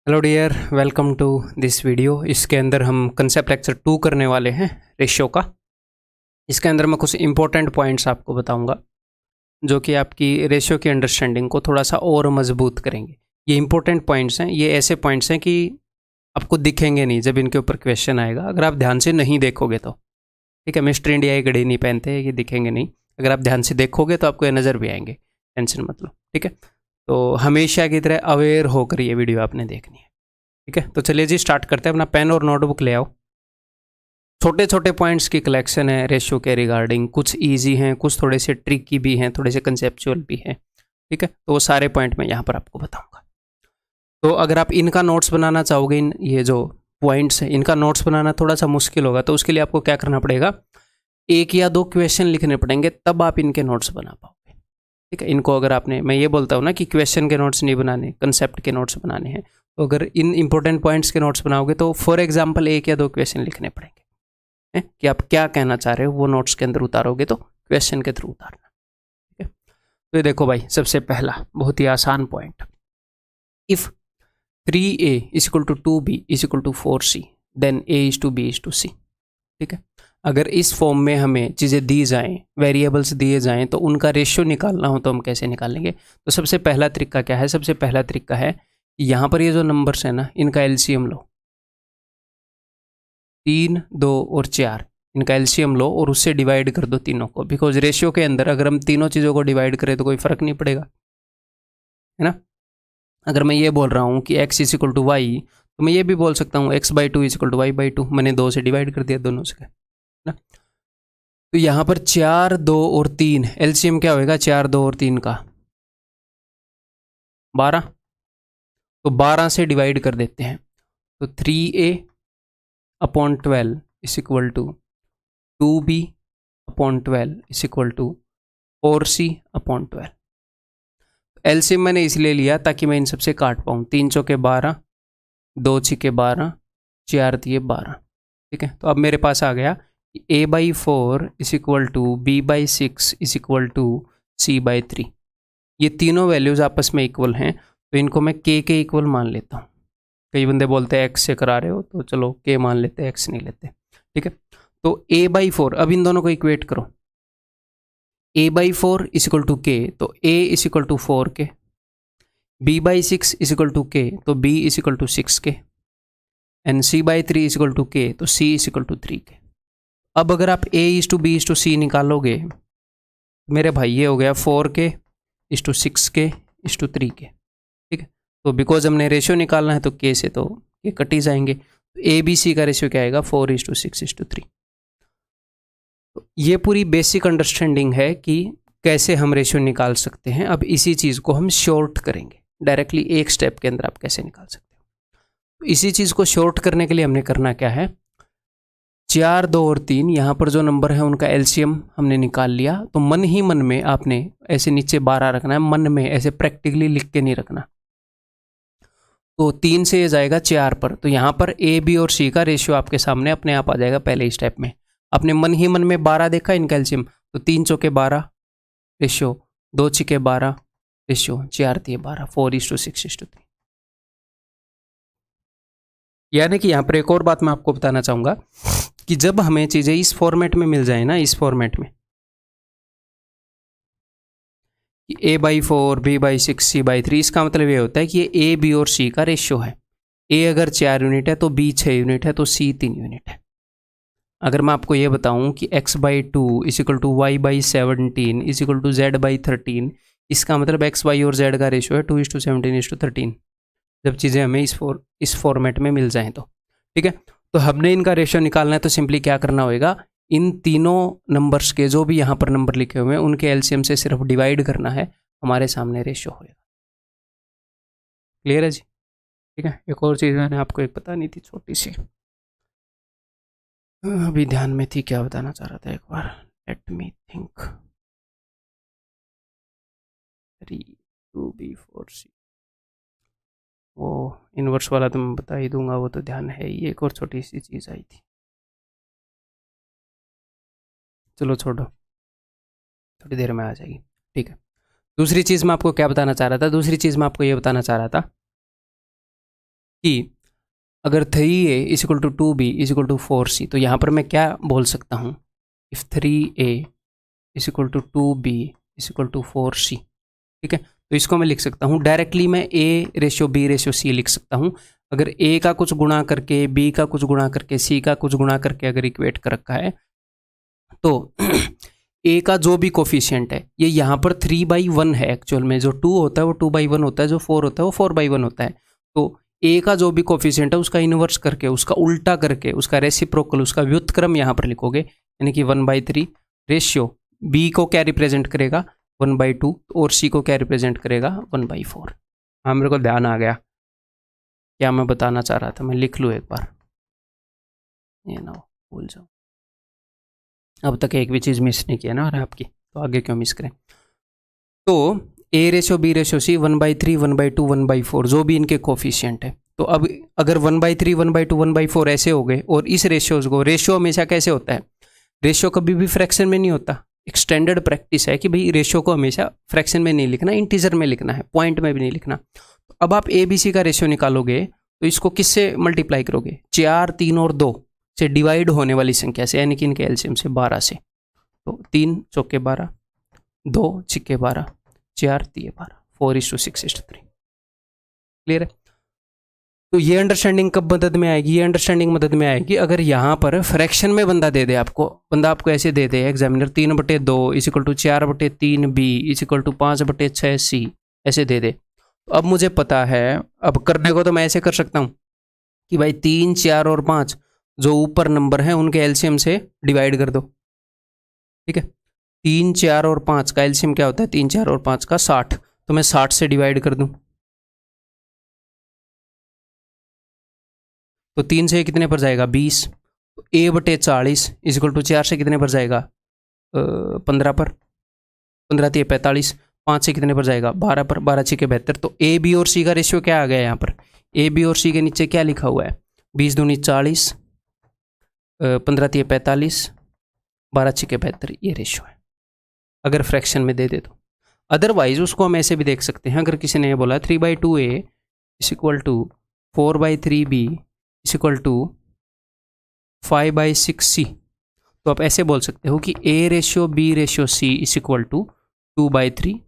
Hello dear, welcome to this video. इसके अंदर हम कंसेप्ट लेक्चर 2 करने वाले हैं रेशियो का। इसके अंदर मैं कुछ इंपॉर्टेंट पॉइंट्स आपको बताऊंगा जो कि आपकी रेशियो की अंडरस्टैंडिंग को थोड़ा सा और मजबूत करेंगे। ये इंपॉर्टेंट पॉइंट्स हैं, ये ऐसे पॉइंट्स हैं कि आपको दिखेंगे नहीं जब इनके ऊपर क्वेश्चन आएगा, अगर आप ध्यान से नहीं देखोगे तो। ठीक है, मिस्टर इंडिया ये घड़ी नहीं पहनते, ये दिखेंगे नहीं। अगर आप ध्यान से देखोगे तो आपको ये नज़र भी आएंगे, टेंशन मत लो। ठीक है, तो हमेशा की तरह अवेयर होकर ये वीडियो आपने देखनी है। ठीक है, तो चलिए जी स्टार्ट करते हैं। अपना पेन और नोटबुक ले आओ। छोटे छोटे पॉइंट्स की कलेक्शन है रेशियो के रिगार्डिंग। कुछ इजी हैं, कुछ थोड़े से ट्रिकी भी हैं, थोड़े से कंसेप्चुअल भी हैं। ठीक है, तो वो सारे पॉइंट मैं यहाँ पर आपको बताऊंगा। तो अगर आप इनका नोट्स बनाना चाहोगे, इन ये जो पॉइंट्स हैं इनका नोट्स बनाना थोड़ा सा मुश्किल होगा, तो उसके लिए आपको क्या करना पड़ेगा, 1 या 2 क्वेश्चन लिखने पड़ेंगे, तब आप इनके नोट्स बना पाओगे। ठीक है, इनको अगर आपने, मैं ये बोलता हूँ ना कि क्वेश्चन के नोट्स नहीं बनाने, कंसेप्ट के नोट्स बनाने हैं, तो अगर इन इंपॉर्टेंट पॉइंट्स के नोट्स बनाओगे तो फॉर एग्जांपल 1 या 2 क्वेश्चन लिखने पड़ेंगे कि आप क्या कहना चाह रहे हो, वो नोट्स के अंदर उतारोगे तो क्वेश्चन के थ्रू उतारना। ठीक है, तो ये देखो भाई, सबसे पहला बहुत ही आसान point, if 3a is equal to 2b is equal to 4c then a is to b is to c। ठीक है, अगर इस फॉर्म में हमें चीज़ें दी जाएं, वेरिएबल्स दिए जाएं, तो उनका रेशियो निकालना हो तो हम कैसे निकालेंगे। तो सबसे पहला तरीका क्या है, सबसे पहला तरीका है यहाँ पर ये जो नंबर्स है ना, इनका एलसीएम लो। 3, 2 और 4, इनका एलसीएम लो और उससे डिवाइड कर दो तीनों को। बिकॉज रेशियो के अंदर अगर हम तीनों चीज़ों को डिवाइड करें तो कोई फ़र्क नहीं पड़ेगा, है ना। अगर मैं ये बोल रहा हूँ कि x is equal to y, तो मैं ये भी बोल सकता हूँ x/2 is equal to y/2। मैंने 2 से डिवाइड कर दिया दोनों से, ना। तो यहाँ पर 4, 2 और 3, एलसीएम क्या होएगा 4, 2 और 3 का 12। तो 12 से डिवाइड कर देते हैं, तो 3a upon 12 is equal to 2b upon 12 is equal to 4c upon 12। LCM मैंने इसलिए लिया ताकि मैं इन सबसे काट पाऊँ। 3 चौके 12, 2 छिके 12, 4 दिए 12। ठीक है, तो अब मेरे पास आ गया a/4 is equal to b/6 is equal to c/3। ये तीनों वैल्यूज़ आपस में इक्वल हैं, तो इनको मैं k के इक्वल मान लेता हूँ। कई बंदे बोलते हैं x से करा रहे हो, तो चलो k मान लेते हैं, x नहीं लेते। ठीक है, तो a/4, अब इन दोनों को इक्वेट करो। a/4 is equal to k, तो a is equal to 4k, b/6 is equal to k, तो b is equal to 6k, and c/3 is equal to k, तो c is equal to 3k। अब अगर आप a is to b is to c निकालोगे, मेरे भाई ये हो गया 4k is to 6k is to 3k। ठीक है, तो बिकॉज हमने रेशियो निकालना है तो k से तो ये कट ही जाएंगे। तो ए बी सी का रेशियो क्या आएगा, 4 इज टू 6 इज टू 3। तो ये पूरी बेसिक अंडरस्टैंडिंग है कि कैसे हम रेशियो निकाल सकते हैं। अब इसी चीज़ को हम शॉर्ट करेंगे, डायरेक्टली एक स्टेप के अंदर आप कैसे निकाल सकते हो। तो इसी चीज़ को शॉर्ट करने के लिए हमने करना क्या है, 4, 2 और 3, यहाँ पर जो नंबर है उनका एलसीएम हमने निकाल लिया। तो मन ही मन में आपने ऐसे नीचे 12 रखना है, मन में ऐसे प्रैक्टिकली लिख के नहीं रखना। तो 3 से ये जाएगा 4 पर, तो यहाँ पर ए बी और सी का रेशियो आपके सामने अपने आप आ जाएगा पहले ही स्टेप में। आपने मन ही मन में 12 देखा इनका एलसीएम, तो 3 चौके 12 रेशियो, 2 छिके 12 रेशियो, 4 दिए 12, 4 इज टू 6 इज टू 3। यानी कि यहाँ पर एक और बात मैं आपको बताना चाहूँगा कि जब हमें चीज़ें इस फॉर्मेट में मिल जाए ना, इस फॉर्मेट में a/4 b/6 c/3, इसका मतलब ये होता है कि ये a b और c का रेशियो है। a अगर 4 यूनिट है तो b 6 यूनिट है तो c 3 यूनिट है। अगर मैं आपको ये बताऊं कि x/2 is equal to y/17 is equal to z/13, इसका मतलब x y और z का रेशियो है 2:17:13, जब चीज़ें हमें इस फॉर्मेट में मिल जाएं तो। ठीक है, तो हमने इनका रेशियो निकालना है, तो सिंपली क्या करना होगा, इन तीनों नंबर्स के जो भी यहाँ पर नंबर लिखे हुए हैं उनके एलसीएम से सिर्फ डिवाइड करना है, हमारे सामने रेशियो होएगा। क्लियर है जी। ठीक है, एक और चीज़ मैंने आपको एक बतानी थी छोटी सी, अभी ध्यान में थी, क्या बताना चाह रहा था एक बार, let me think. 3 2b 4c, वो इन्वर्स वाला तो मैं बता ही दूंगा, वो तो ध्यान है ही। एक और छोटी सी चीज़ आई थी, चलो छोड़ो, थोड़ी देर में आ जाएगी। ठीक है, दूसरी चीज़ मैं आपको क्या बताना चाह रहा था, दूसरी चीज़ मैं आपको ये बताना चाह रहा था कि अगर 3A is equal to 2B is equal to 4C, तो यहाँ पर मैं क्या बोल सकता हूँ, if 3A is equal to 2B is equal to 4C, ठीक है। तो इसको मैं लिख सकता हूँ डायरेक्टली, मैं A/B/C लिख सकता हूँ। अगर A का कुछ गुणा करके, B का कुछ गुणा करके, C का कुछ गुणा करके अगर इक्वेट कर रखा है, तो A का जो भी कोफिशिएंट है, ये यहाँ पर 3/1 है एक्चुअल में। जो 2 होता है वो 2/1 होता है, जो 4 होता है वो 4/1 होता है। तो A का जो भी कोफिशिएंट है उसका इन्वर्स करके, उसका उल्टा करके, उसका रेसिप्रोकल, उसका व्युत्क्रम यहाँ पर लिखोगे, यानी कि 1/3 रेशियो B को क्या रिप्रेजेंट करेगा 1/2, और C को क्या रिप्रेजेंट करेगा 1/4। हाँ, मेरे को ध्यान आ गया क्या मैं बताना चाह रहा था, मैं लिख लूँ एक बार, ये ना भूल जाऊँ। अब तक एक भी चीज़ मिस नहीं किया ना और आपकी, तो आगे क्यों मिस करें। तो A/B/C 1/3 1/2 1/4 जो भी इनके कोफिशिएंट है, तो अब अगर 1/3 1/2 1/4 ऐसे हो गए, और इस रेशियोज को, रेशियो हमेशा कैसे होता है, रेशियो कभी भी फ्रैक्शन में नहीं होता। एक स्टैंडर्ड प्रैक्टिस है कि भाई रेशियो को हमेशा फ्रैक्शन में नहीं लिखना, इंटीजर में लिखना है, पॉइंट में भी नहीं लिखना। तो अब आप ABC का रेशियो निकालोगे तो इसको किससे मल्टीप्लाई करोगे, 4 3 और 2 से डिवाइड होने वाली संख्या से, यानी कि इनके एलसीएम से 12 से। तो 3 चौके 12, 2 छिक्के 12, 4 तिये 12, 4:6:3। क्लियर है। तो ये अंडरस्टैंडिंग कब मदद में आएगी, ये अंडरस्टैंडिंग मदद में आएगी अगर यहाँ पर फ्रैक्शन में बंदा दे दे आपको, बंदा आपको ऐसे दे दे examiner 3/2 is equal to 4/3B is equal to 5/6C ऐसे दे दे। तो अब मुझे पता है, अब करने को तो मैं ऐसे कर सकता हूँ कि भाई 3 4 और 5 जो ऊपर नंबर हैं उनके एलसीएम से डिवाइड कर दो, ठीक है। 3 4 और 5 का एलसीएम क्या होता है, 3 4 और 5 का 60, तो मैं 60 से डिवाइड कर दूं, तो 3 से कितने पर जाएगा 20, तो A/40 इज इक्वल टू 4 से कितने पर जाएगा 15 पर, 15 तिये 45, 5 से कितने पर जाएगा 12 पर, 12 छिके 72। तो A B और C का रेशियो क्या आ गया यहाँ पर, A B और C के नीचे क्या लिखा हुआ है, 20 दूनी 40, 15 तिये 45, 12 छिके 72, ये रेशियो है अगर फ्रैक्शन में दे दे तो। अदरवाइज उसको हम ऐसे भी देख सकते हैं, अगर किसी ने ये बोला 3/2A is equal to 4/3B is equal to 5/6C, तो आप ऐसे बोल सकते हो कि A/B/C इज इक्वल टू 2/3,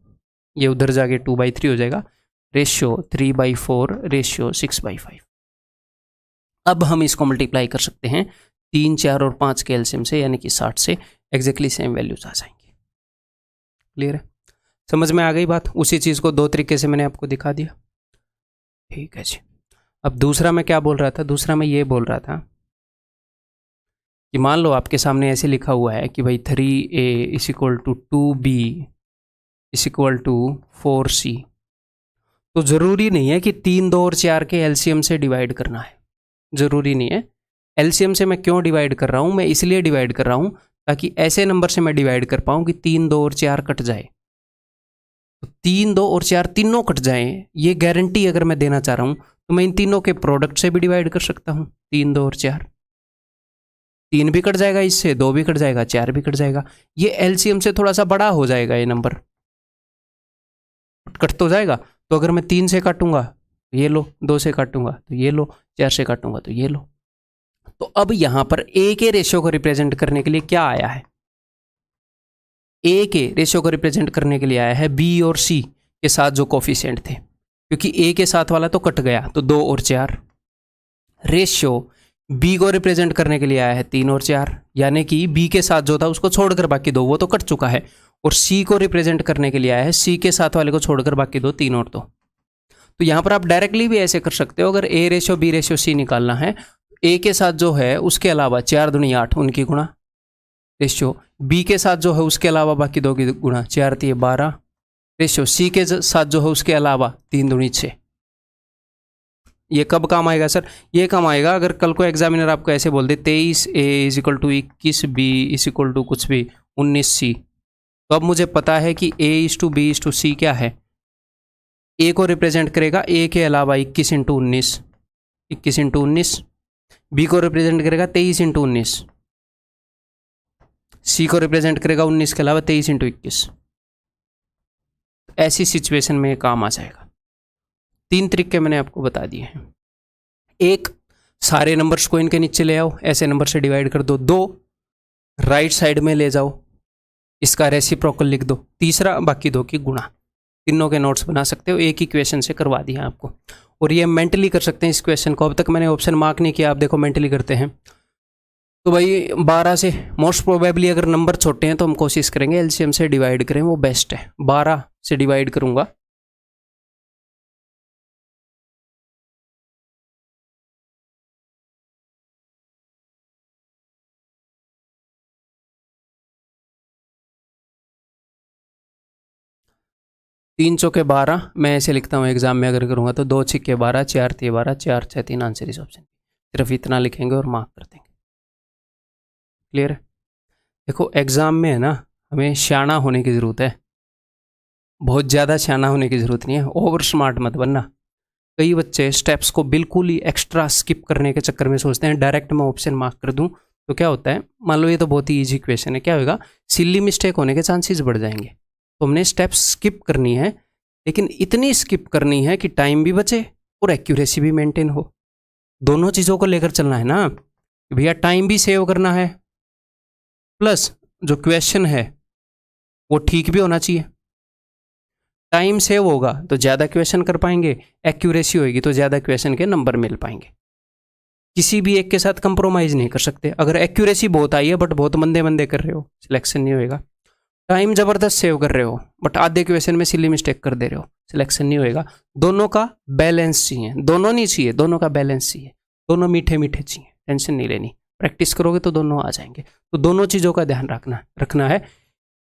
ये उधर जाके 2/3 हो जाएगा, रेशियो 3/4 रेशियो 6/5। अब हम इसको मल्टीप्लाई कर सकते हैं 3 4 और 5 के एलसीएम से, यानी कि 60 से, एग्जैक्टली सेम वैल्यूज आ जाएंगे। क्लियर है, समझ में आ गई बात। उसी चीज़ को 2 तरीके से मैंने आपको दिखा दिया, ठीक है जी। अब दूसरा मैं क्या बोल रहा था, दूसरा मैं ये बोल रहा था कि मान लो आपके सामने ऐसे लिखा हुआ है कि भाई 3A is equal to 2B is equal to 4C, तो ज़रूरी नहीं है कि 3 2 और 4 के एलसीएम से डिवाइड करना है, ज़रूरी नहीं है। एलसीएम से मैं क्यों डिवाइड कर रहा हूँ, मैं इसलिए डिवाइड कर रहा हूँ ताकि ऐसे नंबर से मैं डिवाइड कर पाऊँ कि 3 2 और 4 कट जाए, तो 3 2 और 4 तीनों कट जाएं, ये गारंटी अगर मैं देना चाह रहा हूँ तो मैं इन तीनों के प्रोडक्ट से भी डिवाइड कर सकता हूँ। 3 2 और 4, 3 भी कट जाएगा इससे, 2 भी कट जाएगा, 4 भी कट जाएगा, ये एलसीएम से थोड़ा सा बड़ा हो जाएगा ये नंबर, कट तो जाएगा। तो अगर मैं 3 से काटूंगा तो ये लो, 2 से काटूंगा तो ये लो, 4 से काटूंगा तो ये लो। तो अब यहां पर A के रेशियो को रिप्रेजेंट करने के लिए क्या आया है, A के रेशियो को रिप्रेजेंट करने के लिए आया है B और C के साथ जो कोफिशिएंट थे, क्योंकि A के साथ वाला तो कट गया, तो 2 और 4। रेशियो B को रिप्रेजेंट करने के लिए आया है 3 और 4, यानी कि B के साथ जो था उसको छोड़कर बाकी 2 वो तो कट चुका है, और C को रिप्रेजेंट करने के लिए आया है C के साथ वाले को छोड़कर बाकी 2, 3 और 2। तो यहाँ पर आप डायरेक्टली भी ऐसे कर सकते हो, अगर A/B/C निकालना है, A के साथ जो है उसके अलावा 4 दूनी 8 उनकी गुणा, रेशियो B के साथ जो है उसके अलावा बाकी 2 की गुणा, 4 तिये 12, रेशियो C के साथ जो है उसके अलावा 3 दूनी 6। ये कब काम आएगा सर, ये काम आएगा अगर कल को एग्जामिनर आपको ऐसे बोल दे 23A is equal to 21B is equal to कुछ भी 19C, तो अब मुझे पता है कि A/B/C क्या है, A को रिप्रेजेंट करेगा A के अलावा 21 × 19, 21 × 19, B को रिप्रेजेंट करेगा 23 × 19, C को रिप्रेजेंट करेगा 19 के अलावा 23 × 21। ऐसी सिचुएशन में ये काम आ जाएगा। 3 तरीके मैंने आपको बता दिए हैं। एक, सारे नंबर्स को इनके नीचे ले आओ, ऐसे नंबर से डिवाइड कर दो। दो, राइट साइड में ले जाओ, इसका रेसिप्रोकल लिख दो। तीसरा, बाकी दो की गुणा। तीनों के नोट्स बना सकते हो, एक ही क्वेश्चन से करवा दिया आपको। और ये मेंटली कर सकते हैं इस क्वेश्चन को। अब तक मैंने ऑप्शन मार्क नहीं किया, आप देखो मेंटली करते हैं। तो भाई 12 से मोस्ट प्रोबेबली अगर नंबर छोटे हैं तो हम कोशिश करेंगे एलसीएम से डिवाइड करें, वो बेस्ट है। 12 से डिवाइड करूंगा, तीन चौके 12, मैं ऐसे लिखता हूँ एग्जाम में अगर करूँगा तो 2 छिक्के 12, 4 तिये 12, 4 6 3, आंसर इस ऑप्शन। सिर्फ इतना लिखेंगे और मार्क कर देंगे। क्लियर है? देखो एग्जाम में है ना, हमें शाना होने की ज़रूरत है, बहुत ज़्यादा शाना होने की ज़रूरत नहीं है। ओवर स्मार्ट मत बनना। कई बच्चे स्टेप्स को बिल्कुल ही एक्स्ट्रा स्किप करने के चक्कर में सोचते हैं डायरेक्ट मैं ऑप्शन मार्क कर दूं तो क्या होता है, मान लो ये तो बहुत ही ईजी क्वेश्चन है, क्या होगा, सिली मिस्टेक होने के चांसेस बढ़ जाएंगे। तो हमने स्टेप्स स्किप करनी है, लेकिन इतनी स्किप करनी है कि टाइम भी बचे और एक्यूरेसी भी मेंटेन हो। दोनों चीज़ों को लेकर चलना है ना भैया, टाइम भी सेव करना है प्लस जो क्वेश्चन है वो ठीक भी होना चाहिए। टाइम सेव होगा तो ज़्यादा क्वेश्चन कर पाएंगे, एक्यूरेसी होगी तो ज़्यादा क्वेश्चन के नंबर मिल पाएंगे। किसी भी एक के साथ कंप्रोमाइज़ नहीं कर सकते। अगर एक्यूरेसी बहुत आई है बट बहुत मंदे मंदे कर रहे हो, सिलेक्शन नहीं होएगा। टाइम ज़बरदस्त सेव कर रहे हो बट आधे क्वेश्चन में सिली मिस्टेक कर दे रहे हो, सिलेक्शन नहीं होएगा। दोनों का बैलेंस चाहिए, दोनों नहीं चाहिए, दोनों का बैलेंस चाहिए। दोनों मीठे मीठे चाहिए, टेंशन नहीं लेनी। प्रैक्टिस करोगे तो दोनों आ जाएंगे। तो दोनों चीज़ों का ध्यान रखना है।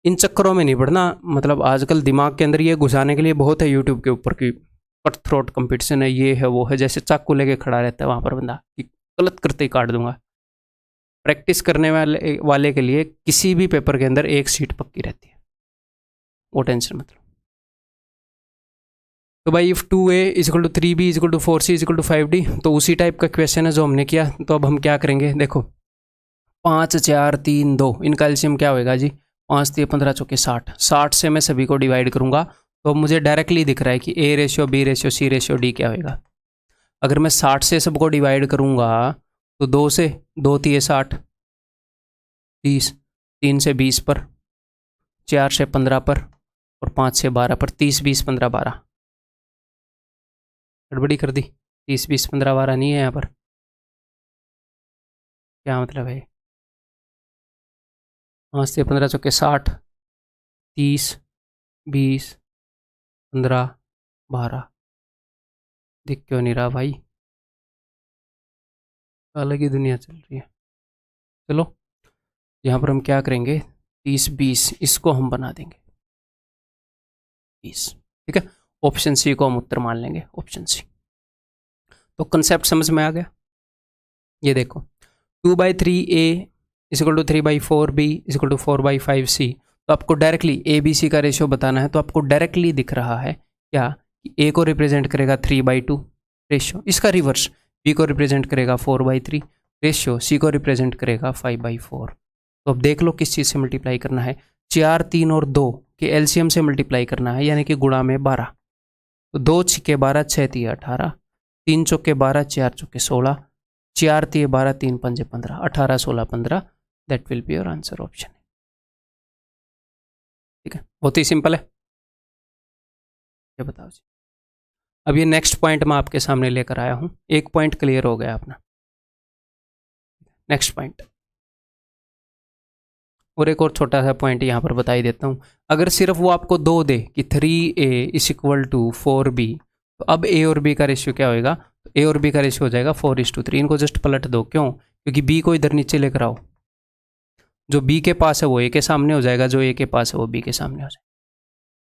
इन चक्करों में नहीं पड़ना। मतलब आजकल दिमाग के अंदर ये घुसाने के लिए बहुत है यूट्यूब के ऊपर की कट थ्रोट कंपटीशन है, ये है वो है, जैसे चाकू लेके खड़ा रहता है वहाँ पर बंदा, गलत करते ही काट दूंगा। प्रैक्टिस करने वाले के लिए किसी भी पेपर के अंदर एक सीट पक्की रहती है, वो टेंशन मत लो। तो भाई if 2a = 3b = 4c = 5d, तो उसी टाइप का क्वेश्चन है जो हमने किया। तो अब हम क्या करेंगे, देखो 5 4 3 2, इनका एलसीएम क्या होएगा जी, 5 3 15 चौके 60। 60 से मैं सभी को डिवाइड करूंगा तो मुझे डायरेक्टली दिख रहा है कि a ratio b ratio c ratio d क्या होएगा। अगर मैं 60 से सबको डिवाइड करूंगा तो 2 से 2 3 60 30, 3 से 20 पर, 4 से 15 पर और 5 से 12 पर। 30 20 15 12, गड़बड़ी कर दी। 30 20 15 12 नहीं है यहाँ पर, क्या मतलब है। 5 से 15 चौके 60, 30 20 15 12, दिख क्यों नहीं रहा भाई, अलग ही दुनिया चल रही है। चलो यहाँ पर हम क्या करेंगे, 30 20 इसको हम बना देंगे 20, ठीक है। ऑप्शन सी को हम उत्तर मान लेंगे, ऑप्शन सी। तो कंसेप्ट समझ में आ गया। ये देखो 2/3a = 3/4b = 4/5c। तो आपको डायरेक्टली ए बी सी का रेशियो बताना है, तो आपको डायरेक्टली दिख रहा है क्या, ए को रिप्रेजेंट करेगा 3/2 रेशियो, इसका रिवर्स बी को रिप्रेजेंट करेगा 4/3 रेशियो, सी को रिप्रेजेंट करेगा 5/4। तो अब देख लो किस चीज़ से मल्टीप्लाई करना है, 4 3 और 2 के एलसीएम से मल्टीप्लाई करना है, यानी कि गुणा में 12। तो 2 छिक्के 12, 6 तिये 18, 3 चौके 12, 4 चौके 16, 4 तिये 12, 3 पंजे 15, 18 16 15, that will be your answer, option. ठीक है, बहुत ही सिंपल है। ये बताओ जी। अब ये नेक्स्ट पॉइंट मैं आपके सामने लेकर आया हूं, एक पॉइंट क्लियर हो गया अपना। नेक्स्ट पॉइंट, और एक और छोटा सा पॉइंट यहाँ पर बता ही देता हूँ। अगर सिर्फ वो आपको 2 दे कि 3a = 4b, तो अब a और b का रेशियो क्या होएगा, तो a और b का रेशियो हो जाएगा 4:3। इनको जस्ट पलट दो, क्यों, क्योंकि b को इधर नीचे लेकर आओ, जो b के पास है वो a के सामने हो जाएगा, जो a के पास है वो b के सामने हो जाएगा।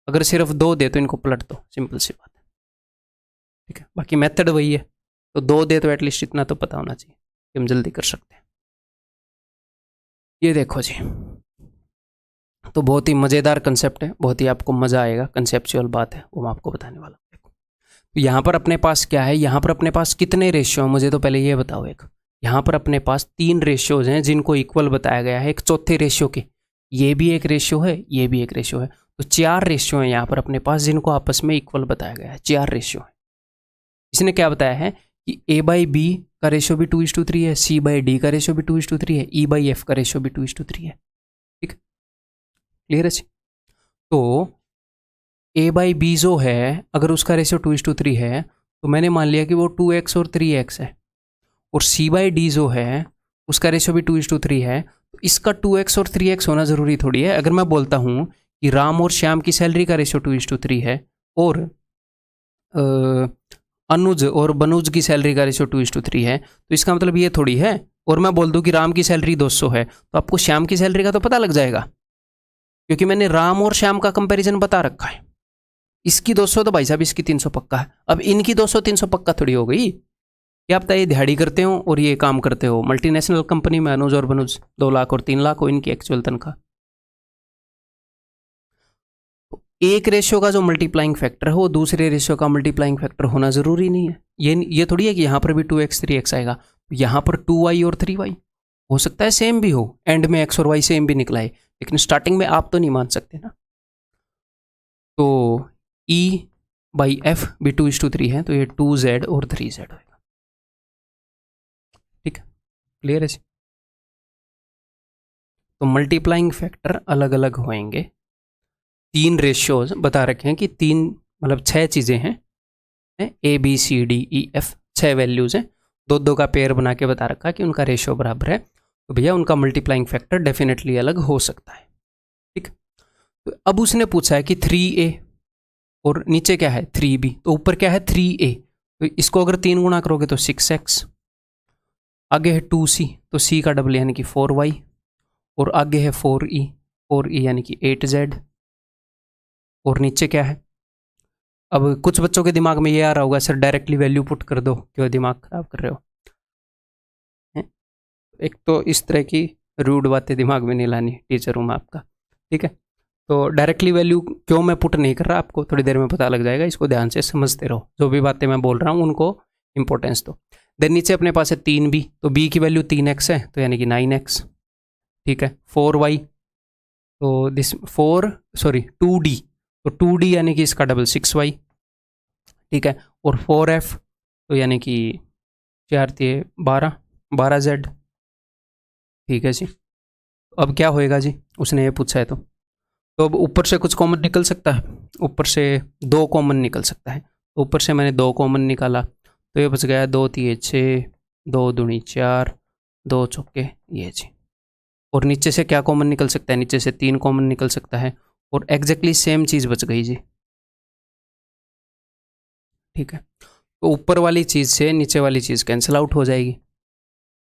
अगर सिर्फ 2 दे तो इनको पलट दो, सिंपल सी बात है। ठीक है, बाकी मेथड वही है। तो 2 दे तो एटलीस्ट इतना तो पता होना चाहिए कि हम जल्दी कर सकते हैं। ये देखो जी, तो बहुत ही मज़ेदार कंसेप्ट है, बहुत ही आपको मज़ा आएगा, कंसेप्चुअल बात है, वो मैं आपको बताने वाला हूँ। देखो तो यहाँ पर अपने पास क्या है, यहाँ पर अपने पास कितने रेशियो हैं, मुझे तो पहले ये बताओ। एक यहाँ पर अपने पास 3 रेशियोज हैं जिनको इक्वल बताया गया है, एक चौथे रेशियो के, ये भी एक रेशियो है, ये भी एक रेशियो है। तो 4 रेशियो हैं यहाँ पर अपने पास जिनको आपस में इक्वल बताया गया है, 4 रेशियो है। इसने क्या बताया है कि A/B का रेशियो भी 2:3 है, C/D का रेशियो भी 2:3 है, E/F का रेशियो भी 2:3 है। ठीक, क्लियर है जी। तो A/B जो है अगर उसका रेशियो 2:3 है तो मैंने मान लिया कि वो 2x और 3x है, और C/D जो है उसका रेशियो भी 2:3 है, तो इसका 2x और 3x होना ज़रूरी थोड़ी है। अगर मैं बोलता हूँ कि राम और श्याम की सैलरी का रेशियो 2:3 है और अनुज और बनुज की सैलरी का रेशियो 2:3 है, तो इसका मतलब ये थोड़ी है, और मैं बोल दूं कि राम की सैलरी 200 है तो आपको श्याम की सैलरी का तो पता लग जाएगा, क्योंकि मैंने राम और श्याम का कंपैरिजन बता रखा है। इसकी 200 तो भाई साहब इसकी 300 पक्का है। अब इनकी 200 300 पक्का थोड़ी हो गई। क्या आप ये दिहाड़ी करते हो और ये काम करते हो मल्टीनेशनल कंपनी में, अनुज और बनुज 2 लाख और 3 लाख हो इनकी एक्चुअल तनख्वाह। एक रेशियो का जो मल्टीप्लाइंग फैक्टर है वो दूसरे रेशियो का मल्टीप्लाइंग फैक्टर होना जरूरी नहीं है। ये थोड़ी है कि यहाँ पर भी 2x 3x आएगा, यहाँ पर 2y और 3y हो सकता है सेम भी हो, एंड में x और y सेम भी निकला है, लेकिन स्टार्टिंग में आप तो नहीं मान सकते ना। तो E/F भी 2:3 है, तो ये 2z और 3z होगा। ठीक है, क्लियर है जी। तो मल्टीप्लाइंग फैक्टर अलग अलग होंगे। 3 रेशियोज बता रखे हैं कि 3 मतलब 6 चीज़ें हैं, ABCDEF 6 वैल्यूज़ हैं, 2-2 का पेयर बना के बता रखा है कि उनका रेशियो बराबर है, तो भैया उनका मल्टीप्लाइंग फैक्टर डेफिनेटली अलग हो सकता है। ठीक, तो अब उसने पूछा है कि 3A और नीचे क्या है 3B, तो ऊपर क्या है 3A, तो इसको अगर 3 गुणा करोगे तो 6x, आगे है 2C तो C का डबल यानी कि 4y, और आगे है 4E यानी कि 8z, और नीचे क्या है। अब कुछ बच्चों के दिमाग में ये आ रहा होगा सर डायरेक्टली वैल्यू पुट कर दो, क्यों दिमाग खराब कर रहे हो। एक तो इस तरह की रूड बातें दिमाग में नहीं लानी, टीचर हूँ मैं आपका। ठीक है, तो डायरेक्टली वैल्यू क्यों मैं पुट नहीं कर रहा आपको थोड़ी देर में पता लग जाएगा, इसको ध्यान से समझते रहो, जो भी बातें मैं बोल रहा हूँ उनको इंपॉर्टेंस दो। देन नीचे अपने पास है 3B, तो B की वैल्यू 3x है तो यानी कि 9x। ठीक है, 4y तो 2D तो 2D यानी कि इसका डबल 6y। ठीक है, और 4F तो यानी कि 12z। ठीक है जी, अब क्या होएगा जी, उसने ये पूछा है तो अब ऊपर से कुछ कॉमन निकल सकता है, ऊपर से 2 कॉमन निकल सकता है, तो ऊपर से मैंने 2 कॉमन निकाला तो ये बच गया 2 3 6, 2 दूनी 4, 2 चौके ये जी। और नीचे से क्या कॉमन निकल सकता है, नीचे से 3 कॉमन निकल सकता है, और एग्जैक्टली सेम चीज़ बच गई जी। ठीक है, तो ऊपर वाली चीज़ से नीचे वाली चीज़ कैंसिल आउट हो जाएगी,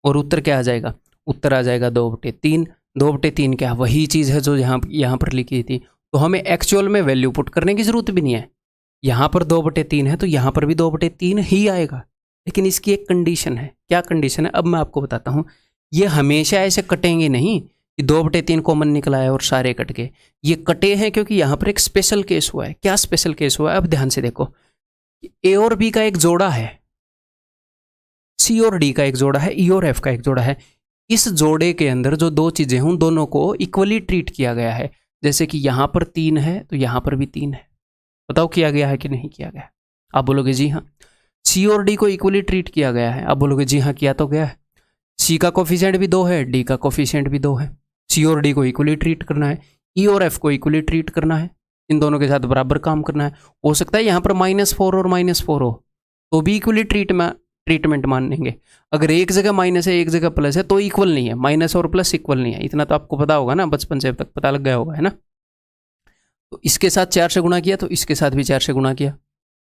और उत्तर क्या आ जाएगा, उत्तर आ जाएगा 2/3। 2/3 क्या वही चीज़ है जो यहाँ पर लिखी थी, तो हमें एक्चुअल में वैल्यू पुट करने की ज़रूरत भी नहीं है। यहाँ पर 2/3 है तो यहाँ पर भी 2/3 ही आएगा, लेकिन इसकी एक कंडीशन है। क्या कंडीशन है, अब मैं आपको बताता हूँ। ये हमेशा ऐसे कटेंगे नहीं कि 2/3 कॉमन निकला है और सारे कट गए। ये कटे हैं क्योंकि यहाँ पर एक स्पेशल केस हुआ है। क्या स्पेशल केस हुआ है, अब ध्यान से देखो। ए और बी का एक जोड़ा है, सी और डी का एक जोड़ा है, ई और एफ का एक जोड़ा है। इस जोड़े के अंदर जो 2 चीजें हैं उन दोनों को इक्वली ट्रीट किया गया है। जैसे कि यहां पर 3 है तो यहां पर भी 3 है। बताओ किया गया है कि नहीं किया गया। आप बोलोगे जी हाँ। सी और डी को इक्वली ट्रीट किया गया है। आप बोलोगे जी हाँ किया तो गया है। सी का कोफिशिएंट भी 2 है, डी का कोफिशिएंट भी 2 है। सी और डी को इक्वली ट्रीट करना है, ई और एफ को इक्वली ट्रीट करना है, इन दोनों के साथ बराबर काम करना है। हो सकता है यहाँ पर -4 और -4 हो तो भी इक्वली ट्रीटमेंट मानेंगे। अगर एक जगह माइनस है एक जगह प्लस है तो इक्वल नहीं है, माइनस और प्लस इक्वल नहीं है। इतना तो आपको पता होगा ना, बचपन से अब तक पता लग गया होगा, है ना। तो इसके साथ 4 से गुणा किया तो इसके साथ भी 4 से गुणा किया,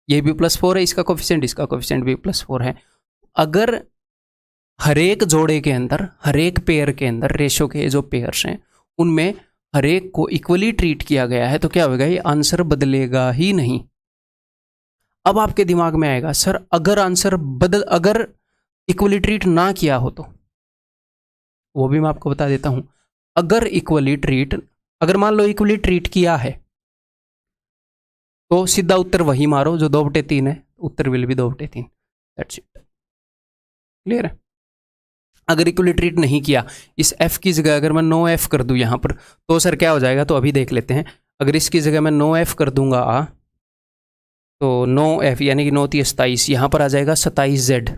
ये भी +4 है, इसका कोफिशिएंट भी +4 है। अगर हरेक जोड़े के अंदर, हरेक पेयर के अंदर रेशो के जो पेयर्स हैं उनमें हरेक को इक्वली ट्रीट किया गया है तो क्या होगा, ये आंसर बदलेगा ही नहीं। अब आपके दिमाग में आएगा सर अगर इक्वली ट्रीट ना किया हो तो, वो भी मैं आपको बता देता हूं। अगर मान लो इक्वली ट्रीट किया है तो सीधा उत्तर वही मारो जो 2/3 है, उत्तर विल भी 2/3। दैट्स इट, क्लियर है। अगर इक्वली ट्रीट नहीं किया, इस f की जगह अगर मैं नो एफ कर दूं यहां पर तो सर क्या हो जाएगा, तो अभी देख लेते हैं। अगर इसकी जगह मैं नो एफ कर दूंगा तो 9F यानी कि 9 × 27, यहाँ पर आ जाएगा 27Z, है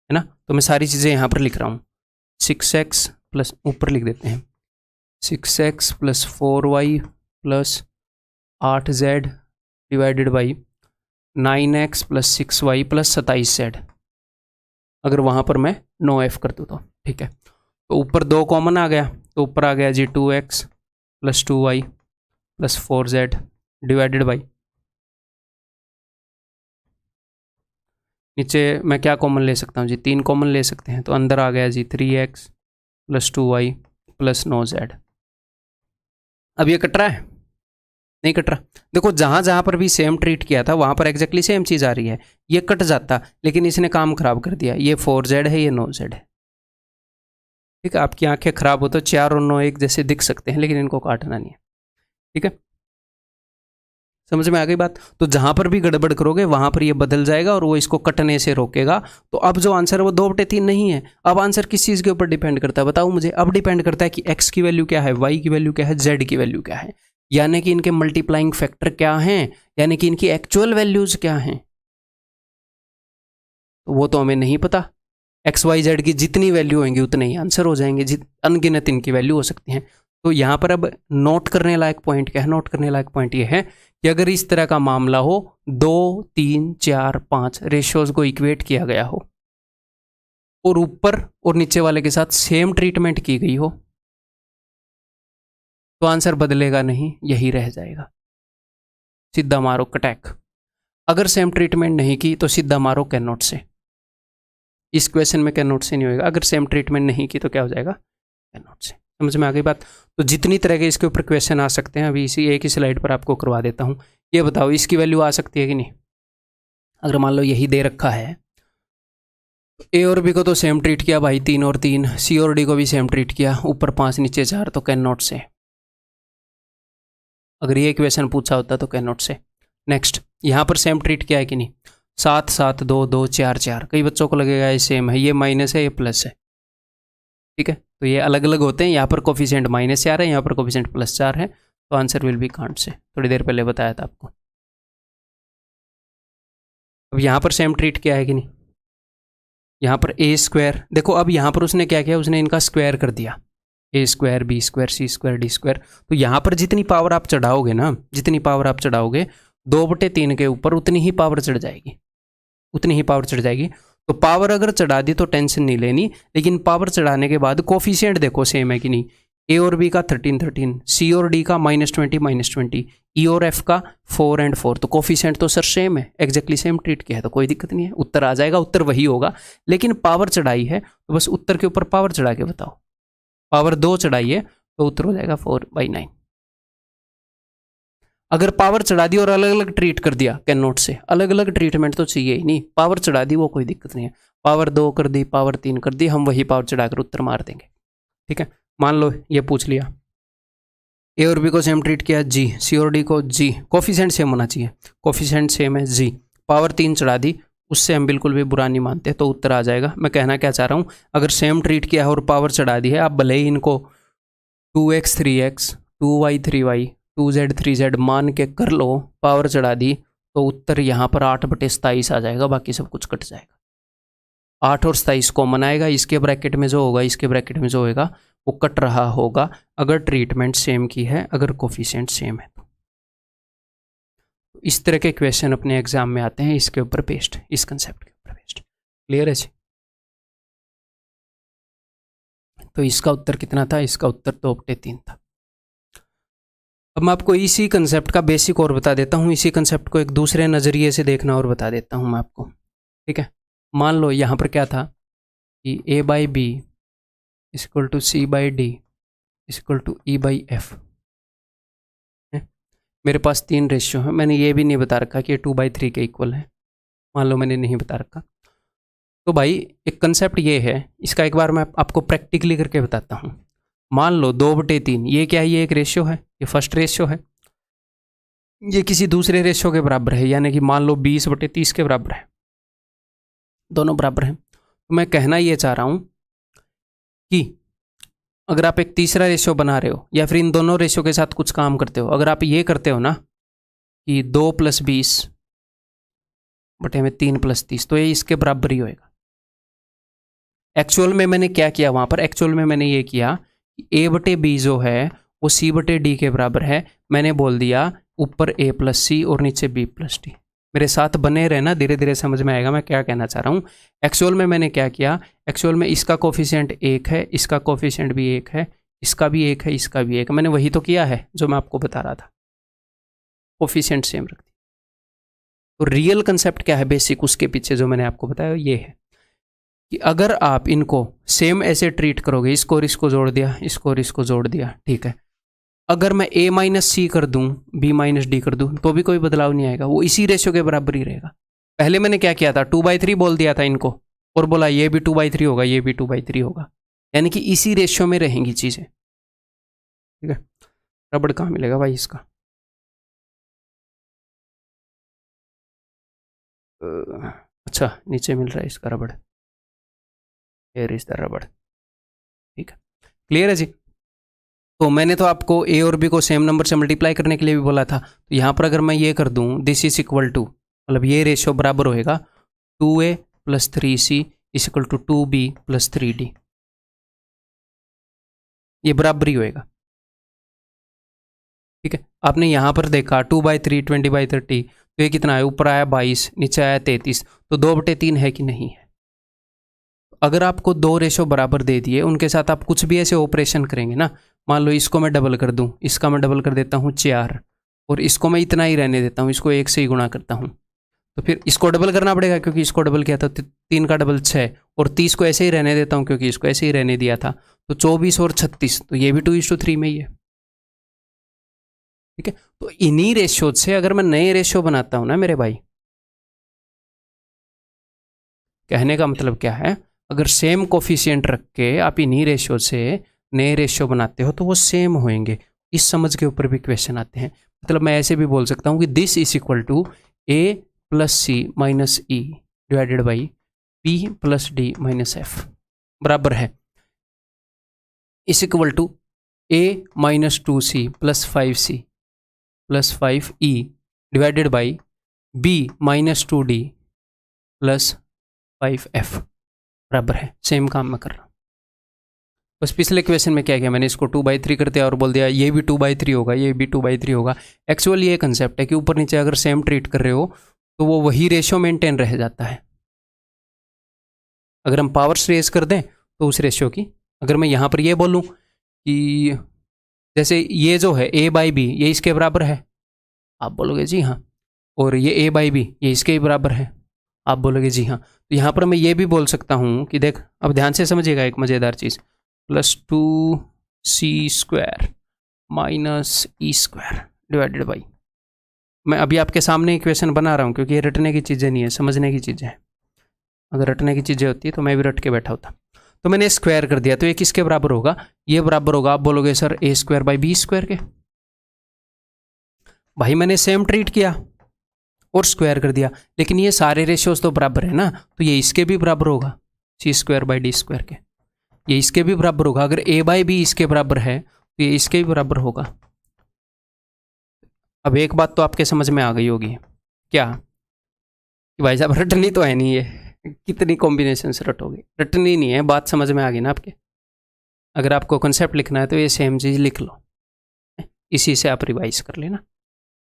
ना। तो मैं सारी चीज़ें यहाँ पर लिख रहा हूँ। 6x प्लस, ऊपर लिख देते हैं, 6x + 4y + 8z divided by 9x + 6y + 27z। अगर वहाँ पर मैं 9F कर दूँ तो ठीक है। तो ऊपर 2 कॉमन आ गया, तो ऊपर आ गया जी 2x + 2y + 4z divided by, नीचे मैं क्या कॉमन ले सकता हूँ जी, 3 कॉमन ले सकते हैं, तो अंदर आ गया जी 3x + 2y + 9z। अब ये कट रहा है? नहीं कट रहा। देखो जहाँ जहाँ पर भी सेम ट्रीट किया था वहाँ पर एग्जैक्टली सेम चीज़ आ रही है। ये कट जाता, लेकिन इसने काम खराब कर दिया। ये 4z है, ये 9z है। ठीक है, आपकी आंखें खराब हो तो 4 और 9 एक जैसे दिख सकते हैं, लेकिन इनको काटना नहीं है। ठीक है, समझ में आ गई बात। तो जहां पर भी गड़बड़ करोगे वहां पर ये बदल जाएगा और वो इसको कटने से रोकेगा। तो अब जो आंसर है वो 2/3 नहीं है। अब आंसर किस चीज़ के ऊपर डिपेंड करता है बताओ मुझे। अब डिपेंड करता है कि x की वैल्यू क्या है, y की वैल्यू क्या है, z की वैल्यू क्या है, यानी कि इनके मल्टीप्लाइंग फैक्टर क्या हैं, यानी कि इनकी एक्चुअल वैल्यूज क्या हैं, तो वो तो हमें नहीं पता। एक्स वाई जेड की जितनी वैल्यू होंगी उतने ही आंसर हो जाएंगे, अनगिनत इनकी वैल्यू हो सकती हैं। तो यहाँ पर अब नोट करने लायक पॉइंट क्या है? नोट करने लायक पॉइंट ये है कि अगर इस तरह का मामला हो, 2, 3, 4, 5 रेशियोज को इक्वेट किया गया हो और ऊपर और नीचे वाले के साथ सेम ट्रीटमेंट की गई हो, तो आंसर बदलेगा नहीं, यही रह जाएगा। सीधा मारो कटैक। अगर सेम ट्रीटमेंट नहीं की तो सीधा मारो कैन नॉट से। इस क्वेश्चन में कैन नॉट से नहीं होगा। अगर सेम ट्रीटमेंट नहीं की तो क्या हो जाएगा? कैन नॉट से। समझ में आ गई बात। तो जितनी तरह के इसके ऊपर क्वेश्चन आ सकते हैं, अभी इसी एक ही स्लाइड पर आपको करवा देता हूँ। ये बताओ इसकी वैल्यू आ सकती है कि नहीं? अगर मान लो यही दे रखा है, ए और बी को तो सेम ट्रीट किया भाई, 3 और 3, सी और डी को भी सेम ट्रीट किया, ऊपर 5 नीचे 4, तो कैन नॉट से। अगर ये क्वेश्चन पूछा होता तो कैन नॉट से। नेक्स्ट, यहाँ पर सेम ट्रीट किया है कि नहीं? 7, 7, 2, 2, 4, 4। कई बच्चों को लगेगा ये सेम है, ये माइनस है, ये प्लस है। ठीक है, तो ये अलग अलग होते हैं। यहाँ पर कोफिशिएंट -4 है, यहाँ पर कोफिशिएंट +4 है, तो answer will B can't say. थोड़ी देर पहले बताया था आपको। अब यहाँ पर सेम ट्रीट किया है कि नहीं? यहाँ पर a², देखो अब यहाँ पर उसने क्या किया, उसने इनका स्क्वायर कर दिया, a², b², c², d²। तो यहाँ पर जितनी पावर आप चढ़ाओगे ना, जितनी पावर आप चढ़ाओगे 2/3 के ऊपर उतनी ही पावर चढ़ जाएगी, उतनी ही पावर चढ़ जाएगी। तो पावर अगर चढ़ा दी तो टेंशन नहीं लेनी, लेकिन पावर चढ़ाने के बाद कोफिशिएंट देखो सेम है कि नहीं। ए और बी का 13, 13, सी और डी का -20, -20, ई और एफ का 4 और 4। तो कोफिशिएंट तो सर सेम है, एग्जैक्टली सेम ट्रीट किया है, तो कोई दिक्कत नहीं है, उत्तर आ जाएगा, उत्तर वही होगा। लेकिन पावर चढ़ाई है तो बस उत्तर के ऊपर पावर चढ़ा के बताओ। पावर 2 चढ़ाई है तो उत्तर हो जाएगा 4/9। अगर पावर चढ़ा दी और अलग अलग ट्रीट कर दिया कैन नॉट से, अलग अलग ट्रीटमेंट तो चाहिए ही नहीं। पावर चढ़ा दी वो कोई दिक्कत नहीं है, पावर 2 कर दी, पावर 3 कर दी, हम वही पावर चढ़ाकर उत्तर मार देंगे। ठीक है, मान लो ये पूछ लिया, ए और बी को सेम ट्रीट किया जी, सी और डी को जी, कोफिशिएंट सेम होना चाहिए, कोफिशिएंट सेम है जी, पावर 3 चढ़ा दी, उससे हम बिल्कुल भी बुरा नहीं मानते, तो उत्तर आ जाएगा। मैं कहना क्या चाह रहा हूँ, अगर सेम ट्रीट किया है और पावर चढ़ा दी है, आप भले ही इनको 2x 3x, 2y 3y, 2z 3z मान के कर लो, पावर चढ़ा दी, तो उत्तर यहाँ पर 8/27 आ जाएगा, बाकी सब कुछ कट जाएगा। 8 और 27 कॉमन आएगा, इसके ब्रैकेट में जो होगा, इसके ब्रैकेट में जो होगा वो कट रहा होगा, अगर ट्रीटमेंट सेम की है, अगर कोफिशिएंट सेम है। तो इस तरह के क्वेश्चन अपने एग्जाम में आते हैं, इसके ऊपर बेस्ड, इस कंसेप्ट के ऊपर बेस्ड। क्लियर है जी? तो इसका उत्तर कितना था? इसका उत्तर 2/3 था। अब मैं आपको इसी कंसेप्ट का बेसिक और बता देता हूँ, इसी कंसेप्ट को एक दूसरे नज़रिए से देखना और बता देता हूँ मैं आपको। ठीक है, मान लो यहाँ पर क्या था कि a/b = c/d = e/f। मेरे पास 3 रेशियो हैं, मैंने ये भी नहीं बता रखा कि ये 2/3 के इक्वल है, मान लो मैंने नहीं बता रखा। तो भाई एक कंसेप्ट ये है, इसका एक बार मैं आपको प्रैक्टिकली करके बताता हूँ। मान लो 2/3, ये क्या है? ये एक रेशियो है, ये फर्स्ट रेशियो है, ये किसी दूसरे रेशियो के बराबर है, यानी कि मान लो 20/30 के बराबर है, दोनों बराबर हैं। तो मैं कहना ये चाह रहा हूँ कि अगर आप एक तीसरा रेशियो बना रहे हो या फिर इन दोनों रेशियो के साथ कुछ काम करते हो, अगर आप ये करते हो ना कि 2 + 20 बटे में 3 + 30, तो ये इसके बराबर ही होएगा। एक्चुअल में मैंने क्या किया वहाँ पर, एक्चुअल में मैंने ये किया a/b जो है वो c/d के बराबर है। मैंने बोल दिया ऊपर a + c और नीचे b + d। मेरे साथ बने रहना, धीरे धीरे समझ में आएगा मैं क्या कहना चाह रहा हूँ। एक्चुअल में मैंने क्या किया, एक्चुअल में इसका कोफिशिएंट 1 है, इसका कोफिशिएंट भी 1 है, इसका भी 1 है, इसका भी 1 है। मैंने वही तो किया है जो मैं आपको बता रहा था, कोफिशिएंट सेम रख दिया। तो रियल कंसेप्ट क्या है बेसिक उसके पीछे जो मैंने आपको बताया ये है कि अगर आप इनको सेम ऐसे ट्रीट करोगे, इसको और इसको जोड़ दिया, इसको और इसको जोड़ दिया, ठीक है, अगर मैं a - c कर दूं, b - d कर दूं, तो भी कोई बदलाव नहीं आएगा, वो इसी रेशियो के बराबर ही रहेगा। पहले मैंने क्या किया था, 2/3 बोल दिया था इनको और बोला ये भी 2/3 होगा, ये भी 2/3 होगा, यानी कि इसी रेशियो में रहेंगी चीज़ें, ठीक है। रबड़ कहाँ मिलेगा भाई इसका, अच्छा नीचे मिल रहा है इसका रबड़, हियर इज द रबड़, ठीक है, क्लियर है जी। तो मैंने तो आपको a और b को सेम नंबर से मल्टीप्लाई करने के लिए भी बोला था। तो यहाँ पर अगर मैं ये कर दूँ, दिस इज इक्वल टू, मतलब ये रेशियो बराबर होएगा 2a + 3c = 2b + 3d, ये बराबर ही होएगा, ठीक है। आपने यहाँ पर देखा 2/3 20/30, तो ये कितना है, ऊपर आया 22, नीचे आया 33, तो 2/3 है कि नहीं है। अगर आपको दो रेशो बराबर दे दिए, उनके साथ आप कुछ भी ऐसे ऑपरेशन करेंगे ना, मान लो इसको मैं डबल कर दूं, इसका मैं डबल कर देता हूं 4, और इसको मैं इतना ही रहने देता हूं, इसको 1 से ही गुणा करता हूं, तो फिर इसको डबल करना पड़ेगा क्योंकि इसको डबल किया था, 3 का डबल 6, और 30 को ऐसे ही रहने देता हूं क्योंकि इसको ऐसे ही रहने दिया था, तो 24 और 36, तो ये भी 2:3 में ही है, ठीक है। तो इन्हीं रेशियो से अगर मैं नए रेशियो बनाता हूं ना मेरे भाई, कहने का मतलब क्या है, अगर सेम कोफिशिएंट रख के आप इन्हीं रेशियो से नए रेशियो बनाते हो तो वो सेम होंगे। इस समझ के ऊपर भी क्वेश्चन आते हैं। मतलब मैं ऐसे भी बोल सकता हूँ कि this is equal to a + c - e divided by p + d - f बराबर है, is equal to a - 2c + 5c + 5e divided by b - 2d + 5f बराबर है। सेम काम मैं कर रहा हूँ, बस पिछले क्वेश्चन में क्या किया मैंने, इसको 2/3 कर दिया और बोल दिया ये भी 2/3 होगा, ये भी 2/3 होगा। एक्चुअली ये कंसेप्ट है कि ऊपर नीचे अगर सेम ट्रीट कर रहे हो तो वो वही रेशियो मेंटेन रह जाता है। अगर हम पावर्स रेज कर दें तो उस रेशियो की, अगर मैं यहाँ पर ये बोलूँ कि जैसे ये जो है a/b ये इसके बराबर है, आप बोलोगे जी हाँ, और ये a/b ये इसके बराबर है, आप बोलोगे जी हाँ। तो यहाँ पर मैं ये भी बोल सकता हूँ कि देख, अब ध्यान से समझिएगा एक मज़ेदार चीज़, +2c² - e² डिवाइडेड बाई, मैं अभी आपके सामने इक्वेशन बना रहा हूँ क्योंकि ये रटने की चीज़ें नहीं है, समझने की चीज़ें हैं। अगर रटने की चीज़ें होती तो मैं भी रट के बैठा होता। तो मैंने स्क्वायर कर दिया, तो ये किसके बराबर होगा, ये बराबर होगा, आप बोलोगे सर a² / b² के। भाई मैंने सेम ट्रीट किया और स्क्वायर कर दिया, लेकिन ये सारे रेशियोज तो बराबर है ना, तो ये इसके भी बराबर होगा c² / d² के, ये इसके भी बराबर होगा। अगर a/b इसके बराबर है तो ये इसके भी बराबर होगा। अब एक बात तो आपके समझ में आ गई होगी, क्या कि भाई साहब रटनी तो है नहीं, ये कितनी कॉम्बिनेशन से रटोगे, रटनी नहीं है, बात समझ में आ गई ना आपके। अगर आपको कंसेप्ट लिखना है तो ये सेम चीज़ लिख लो, इसी से आप रिवाइज कर लेना।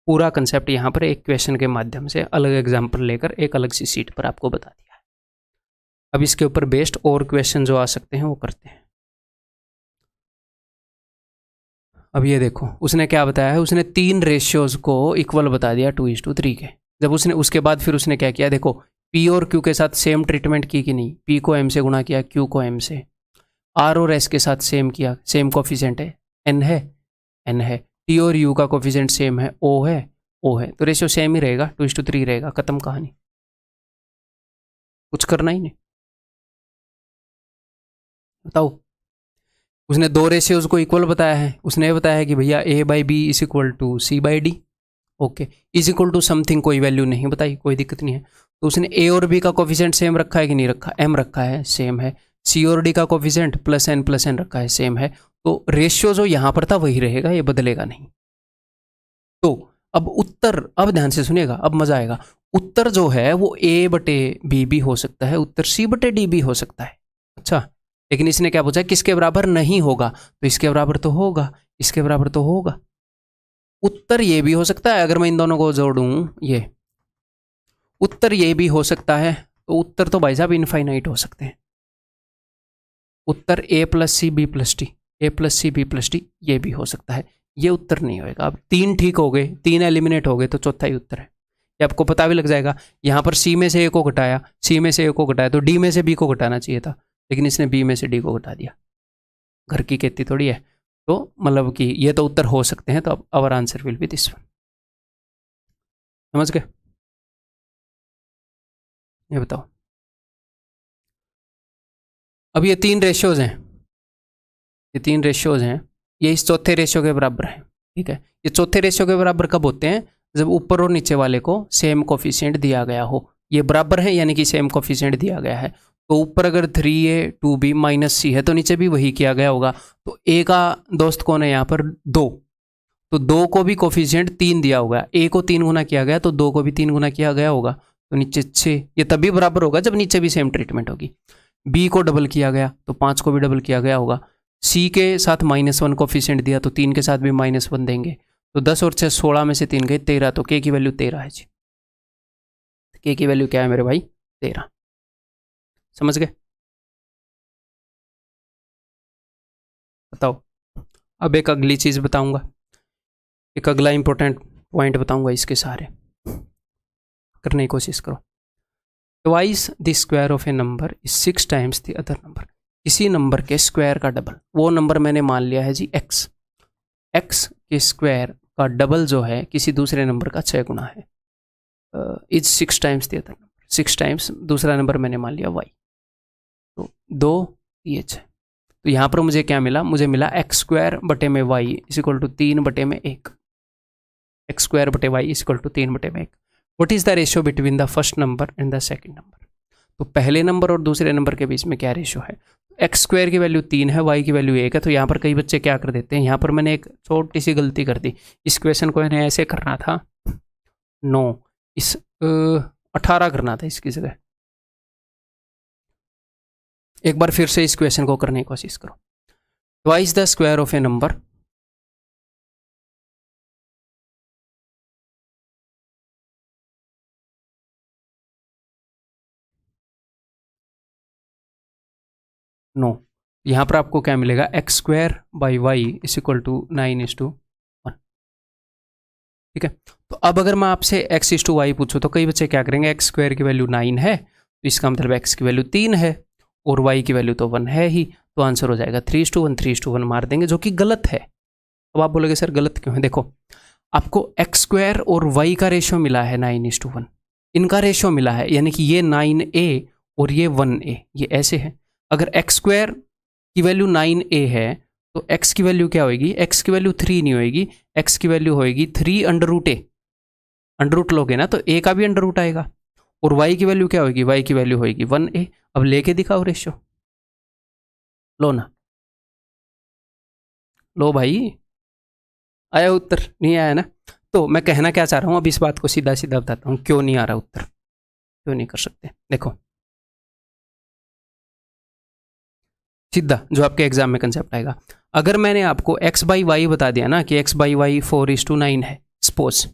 पूरा कंसेप्ट यहाँ पर एक क्वेश्चन के माध्यम से अलग एग्जाम्पल लेकर एक अलग सी सीट पर आपको बता दिया है। अब इसके ऊपर बेस्ड और क्वेश्चन जो आ सकते हैं वो करते हैं। अब ये देखो, उसने क्या बताया है, उसने 3 रेशियोज को इक्वल बता दिया 2:3 के। जब उसने उसके बाद फिर उसने क्या किया, देखो P और Q के साथ सेम ट्रीटमेंट की कि नहीं, P को M से गुणा किया, Q को M से, R और S के साथ सेम किया, सेम कोफिशिएंट है, N है, N है, T और U का कोफिशिएंट सेम है, O है, O है, तो रेशियो सेम ही रहेगा, 2:3 रहेगा, खत्म कहानी, कुछ करना ही नहीं। बताओ, उसने 2 रेशियोज को इक्वल बताया है, उसने बताया है कि भैया a/b = c/d, ओके, = समथिंग, कोई वैल्यू नहीं बताई, कोई दिक्कत नहीं है। तो उसने a और b का कोफिशिएंट सेम रखा है कि नहीं रखा, m रखा है, सेम है, c और d का कोफिशिएंट +n रखा है, सेम है, तो रेशियो जो यहाँ पर था वही रहेगा, ये बदलेगा नहीं। तो अब उत्तर, अब ध्यान से सुनिएगा, अब मजा आएगा। उत्तर जो है वो a बटे b भी हो सकता है, उत्तर c बटे d भी हो सकता है। अच्छा, लेकिन इसने क्या पूछा, किसके बराबर नहीं होगा, तो इसके बराबर तो होगा, इसके बराबर तो होगा। उत्तर ये भी हो सकता है, अगर मैं इन दोनों को जोड़ूं, ये उत्तर ये भी हो सकता है, तो उत्तर तो भाई साहब इनफाइनाइट हो सकते हैं। उत्तर a plus c b plus d, a plus c b plus d, ये भी हो सकता है। ये उत्तर नहीं होएगा। अब 3 ठीक हो गए, 3 एलिमिनेट हो गए, तो चौथा ही उत्तर है। ये आपको पता भी लग जाएगा। यहाँ पर सी में से ए को घटाया, सी में से ए को घटाया, तो डी में से बी को घटाना चाहिए था, लेकिन इसने बी में से डी को घटा दिया। घर की खेती थोड़ी है। तो मतलब कि ये तो उत्तर हो सकते हैं। तो अब our answer will be this one. समझ गए? ये बताओ, अब ये 3 रेशियोज हैं, ये 3 रेशियोज हैं, ये इस चौथे रेशियो के बराबर है। ठीक है, ये चौथे रेशियो के बराबर कब होते हैं, जब ऊपर और नीचे वाले को सेम कोफिशिएंट दिया गया हो। ये बराबर है यानी कि सेम कोफिशिएंट दिया गया है। तो ऊपर अगर 3a 2b माइनस सी है, तो नीचे भी वही किया गया होगा। तो a का दोस्त कौन है यहाँ पर, 2, तो 2 को भी कोफिशिएंट 3 दिया होगा। a को 3 गुना किया गया, तो 2 को भी 3 गुना किया गया होगा, तो नीचे 6। ये तभी बराबर होगा जब नीचे भी सेम ट्रीटमेंट होगी। b को डबल किया गया, तो 5 को भी डबल किया गया होगा। c के साथ -1 कोफिशिएंट दिया, तो 3 के साथ भी -1 देंगे। तो 10 और 6 16 में से 3 गए 13, तो k की वैल्यू 13 है जी। k की वैल्यू क्या है मेरे भाई, 13। समझ गए? बताओ। अब एक अगली चीज बताऊंगा, एक अगला इंपॉर्टेंट पॉइंट बताऊंगा, इसके सारे करने की कोशिश करो। Twice the square of a number is 6 times the other number. किसी नंबर के स्क्वायर का डबल, वो नंबर मैंने मान लिया है जी x, x के स्क्वायर का डबल जो है किसी दूसरे नंबर का 6 गुना है, is 6 times the other number. 6 times दूसरा नंबर मैंने मान लिया y, तो 2 ये 6। तो यहाँ पर मुझे क्या मिला, मुझे मिला x स्क्वायर बटे में y इज इक्वल टू 3 बटे में 1। x स्क्वायर बटे y इज इक्वल टू 3 बटे में 1। What is the ratio between the first number and the second number. तो पहले नंबर और दूसरे नंबर के बीच में क्या रेशियो है, एक्स स्क्वायर की वैल्यू 3 है, y की वैल्यू 1 है। तो यहाँ पर कई बच्चे क्या कर देते हैं, यहाँ पर मैंने एक छोटी सी गलती कर दी। इस क्वेश्चन को इन्हें ऐसे करना था, 9 इस 18 करना था इसकी जगह। एक बार फिर से इस क्वेश्चन को करने की कोशिश करो। Twice the square of a number, no, यहाँ पर आपको क्या मिलेगा, x square by y is equal to 9:1। ठीक है, तो अब अगर मैं आपसे x/y पूछूं, तो कई बच्चे क्या करेंगे, एक्स स्क्वायर की वैल्यू 9 है, तो इसका मतलब x की वैल्यू 3 है और y की वैल्यू तो 1 है ही, तो आंसर हो जाएगा 3:1, 3:1 मार देंगे, जो कि गलत है। अब आप बोलोगे सर गलत क्यों है, देखो आपको एक्स स्क्वायर और y का रेशियो मिला है 9:1, इनका रेशियो मिला है, यानी कि ये 9a और ये 1a, ये ऐसे है। अगर एक्स स्क्वायर की वैल्यू 9a है, तो x की वैल्यू क्या होगी, x की वैल्यू 3 नहीं होएगी, x की वैल्यू होएगी 3√a। अंडर रूट लोगे ना तो a का भी अंडर रूट आएगा, और y की वैल्यू क्या होगी, y की वैल्यू होगी 1a। अब लेके दिखाओ रेशियो, लो ना, लो भाई, आया उत्तर, नहीं आया ना। तो मैं कहना क्या चाह रहा हूँ, अब इस बात को सीधा सीधा बताता हूँ क्यों नहीं आ रहा उत्तर, क्यों नहीं कर सकते। देखो सीधा जो आपके एग्जाम में कंसेप्ट आएगा, अगर मैंने आपको x बाई वाई बता दिया ना कि x बाई वाई 4:9 है सपोज,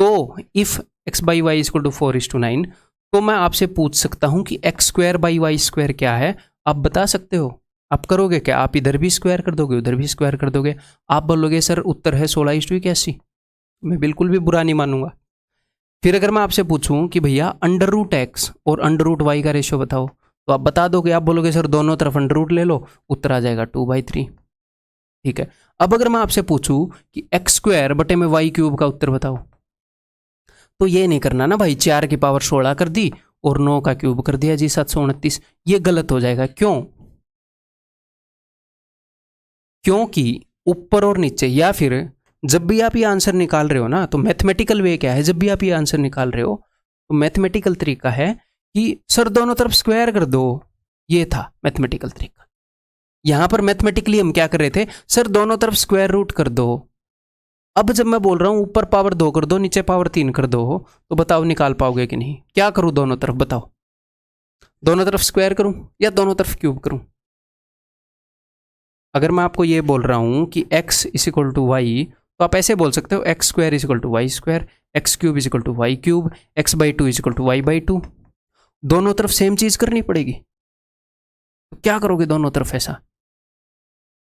तो if x by y equal to 4:9, तो मैं आपसे पूछ सकता हूं कि x square by y square क्या है, आप बता सकते हो। आप करोगे क्या, आप इधर भी स्क्वायर कर दोगे उधर भी स्क्वायर कर दोगे, आप बोलोगे सर उत्तर है 16:81, मैं बिल्कुल भी बुरा नहीं मानूंगा। फिर अगर मैं आपसे पूछूं कि भैया अंडर रूट एक्स और अंडर रूट वाई का रेशियो बताओ, तो आप बता दोगे, आप बोलोगे सर दोनों तरफ अंडर रूट ले लो, उत्तर आ जाएगा 2/3। ठीक है, अब अगर मैं आपसे पूछूं कि एक्स स्क्वायर बटे में वाई क्यूब का उत्तर बताओ, तो ये नहीं करना ना भाई, 4 की पावर 16 कर दी और 9 का क्यूब कर दिया जी 729, ये गलत हो जाएगा। क्यों, क्योंकि ऊपर और नीचे, या फिर जब भी आप ये आंसर निकाल रहे हो ना, तो मैथमेटिकल वे क्या है, जब भी आप ये आंसर निकाल रहे हो तो मैथमेटिकल तरीका है कि सर दोनों तरफ स्क्वायर कर दो, ये था मैथमेटिकल तरीका। यहां पर मैथमेटिकली हम क्या कर रहे थे, सर दोनों तरफ स्क्वायर रूट कर दो। अब जब मैं बोल रहा हूँ ऊपर पावर 2 कर दो, नीचे पावर 3 कर दो, तो बताओ निकाल पाओगे कि नहीं? क्या करूँ दोनों तरफ, बताओ? दोनों तरफ स्क्वायर करूँ या दोनों तरफ क्यूब करूँ? अगर मैं आपको ये बोल रहा हूँ कि x is equal to y, तो आप ऐसे बोल सकते हो x square is equal to y square, x cube is equal to y cube, x by two is equal to y by two. दोनों तरफ सेम चीज करनी पड़ेगी। तो क्या करोगे दोनों तरफ? ऐसा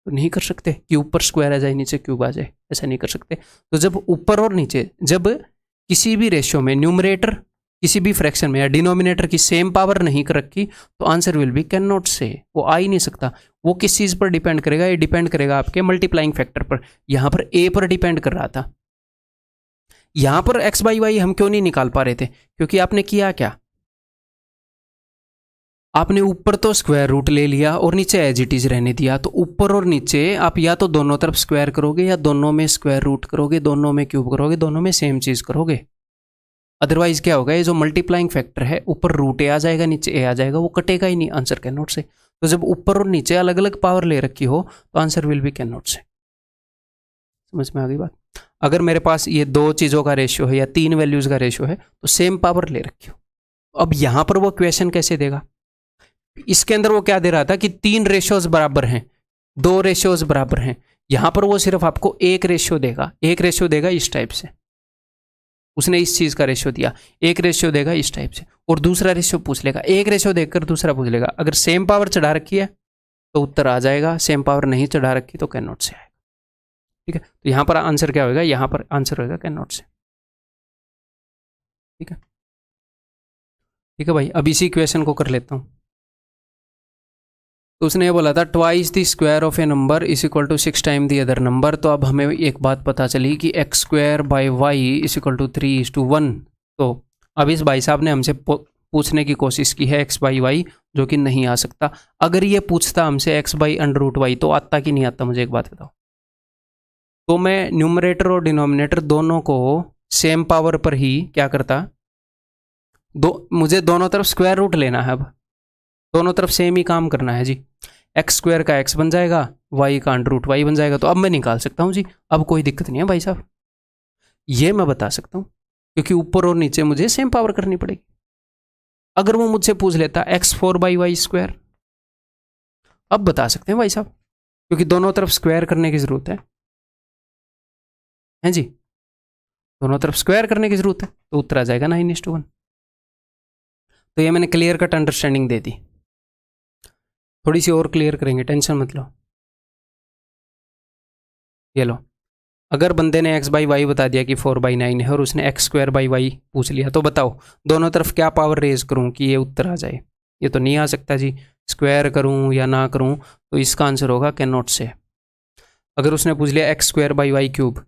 तो नहीं कर सकते कि ऊपर स्क्वायर आ जाए नीचे क्यूब आ जाए, ऐसा नहीं कर सकते। तो जब ऊपर और नीचे, जब किसी भी रेशियो में न्यूमरेटर किसी भी फ्रैक्शन में या डिनोमिनेटर की सेम पावर नहीं कर रखी, तो answer will B can not से, वो आ ही नहीं सकता। वो किस चीज़ पर डिपेंड करेगा? ये डिपेंड करेगा आपके मल्टीप्लाइंग फैक्टर पर। यहां पर ए पर डिपेंड कर रहा था। यहां पर एक्स बाई वाई हम क्यों नहीं निकाल पा रहे थे? क्योंकि आपने किया क्या? आपने ऊपर तो स्क्वायर रूट ले लिया और नीचे एज इट इज रहने दिया। तो ऊपर और नीचे आप या तो दोनों तरफ स्क्वायर करोगे, या दोनों में स्क्वायर रूट करोगे, दोनों में क्यूब करोगे, दोनों में सेम चीज करोगे। अदरवाइज क्या होगा? ये जो मल्टीप्लाइंग फैक्टर है, ऊपर रूट ए आ जाएगा, नीचे ए आ जाएगा, वो कटेगा ही नहीं। आंसर कैन नॉट से। तो जब ऊपर और नीचे अलग अलग पावर ले रखी हो, तो answer will B can not से। समझ में आ गई बात? अगर मेरे पास ये दो चीजों का रेशियो है या तीन वैल्यूज का रेशियो है, तो सेम पावर ले रखी हो। अब यहां पर वो क्वेश्चन कैसे देगा? इसके अंदर वो क्या दे रहा था कि तीन रेशियोज बराबर हैं, दो रेशियोज बराबर हैं। यहां पर वो सिर्फ आपको एक रेशियो देगा, एक रेशियो देगा इस टाइप से। उसने इस चीज का रेशियो दिया, एक रेशियो देगा इस टाइप से, और दूसरा रेशियो पूछ लेगा, एक रेशियो देखकर दूसरा पूछ लेगा। अगर सेम पावर चढ़ा रखी है तो उत्तर आ जाएगा, सेम पावर नहीं चढ़ा रखी तो कैन नॉट से आएगा। ठीक है, तो यहां पर आंसर क्या होगा? यहां पर आंसर होगा कैन नॉट से। ठीक है, ठीक है भाई। अब इसी क्वेश्चन को कर लेता हूं। तो उसने ये बोला था twice the square of a number is equal to 6 time the other number. तो अब हमें एक बात पता चली कि x square by y is equal to 3:1। तो अब इस भाई साहब ने हमसे पूछने की कोशिश की है एक्स बाई वाई, जो कि नहीं आ सकता। अगर ये पूछता हमसे x by under root y, तो आता कि नहीं आता? मुझे एक बात बताओ। तो मैं न्यूमरेटर और डिनोमिनेटर दोनों को सेम पावर पर ही क्या करता? मुझे दोनों तरफ स्क्वायर रूट लेना है। अब दोनों तरफ सेम ही काम करना है जी। एक्स स्क्वायर का एक्स बन जाएगा, वाई का अंडर रूट वाई बन जाएगा। तो अब मैं निकाल सकता हूँ जी, अब कोई दिक्कत नहीं है भाई साहब। ये मैं बता सकता हूँ क्योंकि ऊपर और नीचे मुझे सेम पावर करनी पड़ेगी। अगर वो मुझसे पूछ लेता x4 बाई वाई स्क्वायर, अब बता सकते हैं भाई साहब, क्योंकि दोनों तरफ स्क्वायर करने की जरूरत है जी। दोनों तरफ स्क्वायर करने की जरूरत है, तो उत्तर आ जाएगा 9:1। तो ये मैंने क्लियर कट अंडरस्टैंडिंग दे दी। थोड़ी सी और क्लियर करेंगे, टेंशन मत लो। ये लो, अगर बंदे ने x बाई वाई बता दिया कि 4/9 है और उसने एक्स स्क्वायर बाई वाई पूछ लिया, तो बताओ दोनों तरफ क्या पावर रेज करूं कि ये उत्तर आ जाए? ये तो नहीं आ सकता जी। स्क्वायर करूं या ना करूं, तो इसका आंसर होगा कैन नॉट से। अगर उसने पूछ लिया x square by y cube,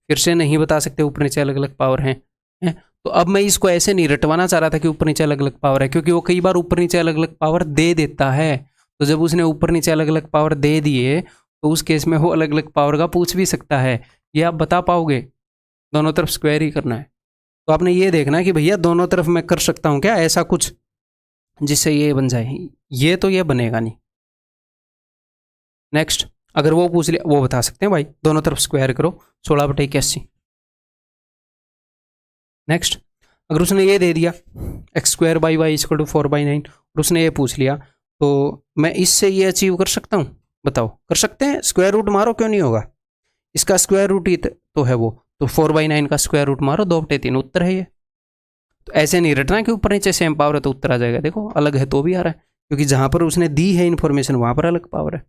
फिर से नहीं बता सकते, ऊपर नीचे अलग अलग पावर हैं। तो अब मैं इसको ऐसे नहीं रटवाना चाह रहा था कि ऊपर नीचे अलग अलग पावर है, क्योंकि वो कई बार ऊपर नीचे अलग अलग पावर दे देता है। तो जब उसने ऊपर नीचे अलग अलग पावर दे दिए, तो उस केस में वो अलग अलग पावर का पूछ भी सकता है। ये आप बता पाओगे? दोनों तरफ स्क्वायर ही करना है। तो आपने ये देखना है कि भैया दोनों तरफ मैं कर सकता हूँ क्या ऐसा कुछ जिससे ये बन जाए? ये तो ये बनेगा नहीं। नेक्स्ट, अगर वो पूछ लिया, वो बता सकते हैं भाई दोनों तरफ स्क्वायर करो 16/81। नेक्स्ट, अगर उसने ये दे दिया x square by y equal to 4/9 और उसने ये पूछ लिया, तो मैं इससे ये अचीव कर सकता हूँ? बताओ, कर सकते हैं? स्क्वायर रूट मारो, क्यों नहीं होगा? इसका स्क्वायर रूट ही तो है वो, तो 4/9 का स्क्वायर रूट मारो, 2/3 उत्तर है ये। तो ऐसे नहीं रटना कि ऊपर नीचे सेम पावर है तो उत्तर आ जाएगा। देखो अलग है तो भी आ रहा है, क्योंकि जहां पर उसने दी है इन्फॉर्मेशन वहां पर अलग पावर है।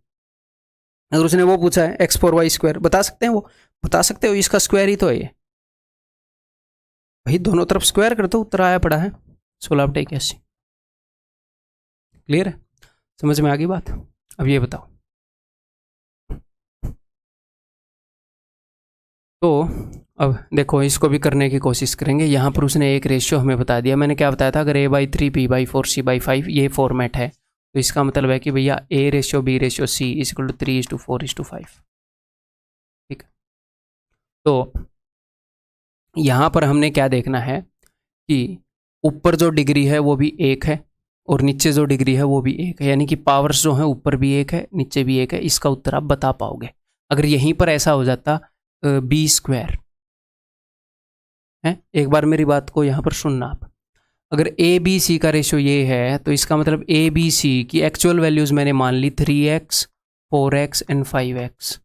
अगर उसने वो पूछा है x4y स्क्वायर, बता सकते हैं? वो बता सकते हो इसका स्क्वायर ही तो है ये। भाई दोनों तरफ स्क्वायर कर दो, उत्तर आया पड़ा है 16/81। क्लियर है? समझ में आ गई बात? अब ये बताओ, तो अब देखो इसको भी करने की कोशिश करेंगे। यहाँ पर उसने एक रेशियो हमें बता दिया। मैंने क्या बताया था? अगर a/3 b/4 c/5 ये फॉर्मेट है, तो इसका मतलब है कि भैया a ratio b ratio c is equal to 3:4:5। ठीक है, तो यहाँ पर हमने क्या देखना है कि ऊपर जो डिग्री है वो भी एक है और नीचे जो डिग्री है वो भी एक है, यानी कि पावर्स जो है ऊपर भी एक है नीचे भी एक है। इसका उत्तर आप बता पाओगे। अगर यहीं पर ऐसा हो जाता बी स्क्वायर है। एक बार मेरी बात को यहाँ पर सुनना आप। अगर ए बी सी का रेशो ये है तो इसका मतलब ए बी सी की एक्चुअल वैल्यूज मैंने मान ली 3x 4x एंड 5x।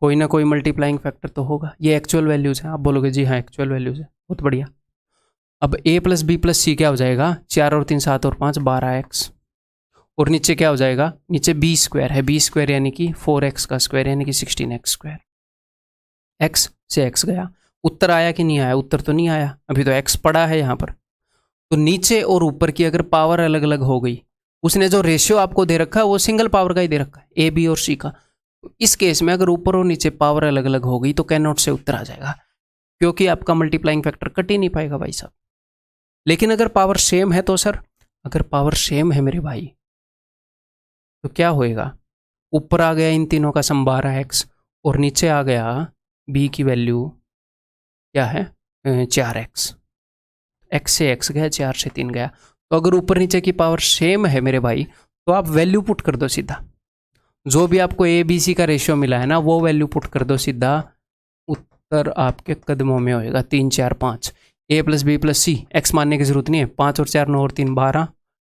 कोई ना कोई मल्टीप्लाइंग फैक्टर तो होगा। ये एक्चुअल वैल्यूज हैं। आप बोलोगे जी हाँ एक्चुअल वैल्यूज है, बहुत बढ़िया। अब a प्लस बी प्लस सी क्या हो जाएगा, 4 और 3 7 और 5 12x। और नीचे क्या हो जाएगा, नीचे बी स्क्वायर है, बी स्क्वायर यानी कि 4x का स्क्वायर यानी कि 16x स्क्वायर। x से x गया, उत्तर आया कि नहीं आया, उत्तर तो नहीं आया, अभी तो x पड़ा है यहाँ पर। तो नीचे और ऊपर की अगर पावर अलग अलग हो गई, उसने जो रेशियो आपको दे रखा है वो सिंगल पावर का ही दे रखा है, ए बी और सी का। इस केस में अगर ऊपर और नीचे पावर अलग अलग हो गई तो कैन नॉट से उत्तर आ जाएगा, क्योंकि आपका मल्टीप्लाइंग फैक्टर कट ही नहीं पाएगा भाई साहब। लेकिन अगर पावर सेम है तो सर, अगर पावर सेम है मेरे भाई तो क्या होएगा, ऊपर आ गया इन तीनों का सम 12x और नीचे आ गया b की वैल्यू क्या है 4x। x से x गया, 4 से 3 गया। तो अगर ऊपर नीचे की पावर सेम है मेरे भाई तो आप वैल्यू पुट कर दो सीधा, जो भी आपको ए बी सी का रेशियो मिला है ना वो वैल्यू पुट कर दो सीधा, उत्तर आपके कदमों में होएगा 3 4 5। ए प्लस बी प्लस सी, एक्स मानने की जरूरत नहीं है, 5 और 4 9 और 3 12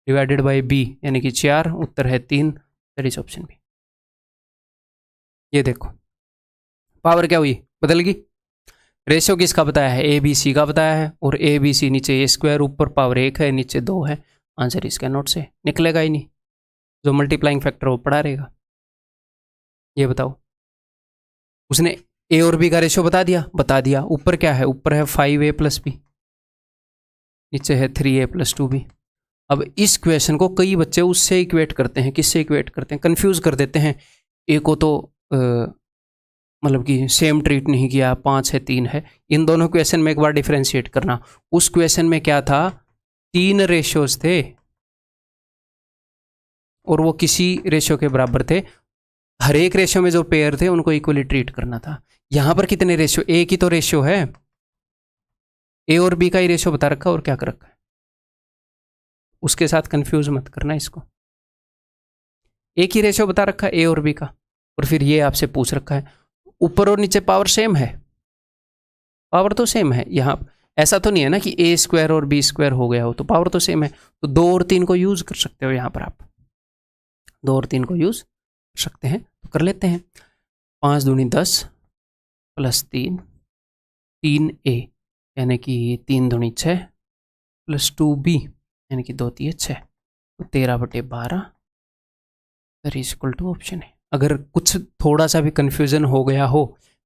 डिवाइडेड बाई बी यानी कि 4, उत्तर है 3, दैट इज ऑप्शन बी। ये देखो पावर क्या हुई, बदल गई। रेशियो किसका बताया है, ए बी सी का बताया है, और ए बी सी नीचे ए स्क्वायर, ऊपर पावर 1 है नीचे 2 है। आंसर इसका नोट से निकलेगा ही नहीं, जो मल्टीप्लाइंग फैक्टर वो पड़ा रहेगा। ये बताओ, उसने ए और बी का रेशियो बता दिया। ऊपर क्या है, ऊपर है 5a प्लस बी, नीचे है 3a प्लस 2b। अब इस क्वेश्चन को कई बच्चे उससे इक्वेट करते हैं, किससे इक्वेट करते हैं, कंफ्यूज कर देते हैं। ए को तो मतलब कि सेम ट्रीट नहीं किया, 5 है 3 है। इन दोनों क्वेश्चन में एक बार डिफरेंशिएट करना। उस क्वेश्चन में क्या था, 3 रेशियोज थे और वो किसी रेशियो के बराबर थे। हर एक रेशियो में जो पेयर थे उनको इक्वली ट्रीट करना था। यहां पर कितने रेशियो, ए की तो रेशियो है, ए और बी का ही रेशियो बता रखा और क्या कर रखा है, उसके साथ कंफ्यूज मत करना इसको। एक ही रेशियो बता रखा है ए और बी का, और फिर ये आपसे पूछ रखा है ऊपर और नीचे पावर सेम है, पावर तो सेम है। यहाँ ऐसा तो नहीं है ना कि ए स्क्वायर और बी स्क्वायर हो गया हो, तो पावर तो सेम है। तो 2 और 3 को यूज कर सकते हो, यहाँ पर आप 2 और 3 को यूज कर सकते हैं, तो कर लेते हैं। 5 दूनी 10 प्लस 3 3a यानी कि 3 दूनी 6 प्लस 2b यानी कि 2 3 6, तो 13/12 इज इक्वल टू ऑप्शन है। अगर कुछ थोड़ा सा भी कन्फ्यूज़न हो गया हो,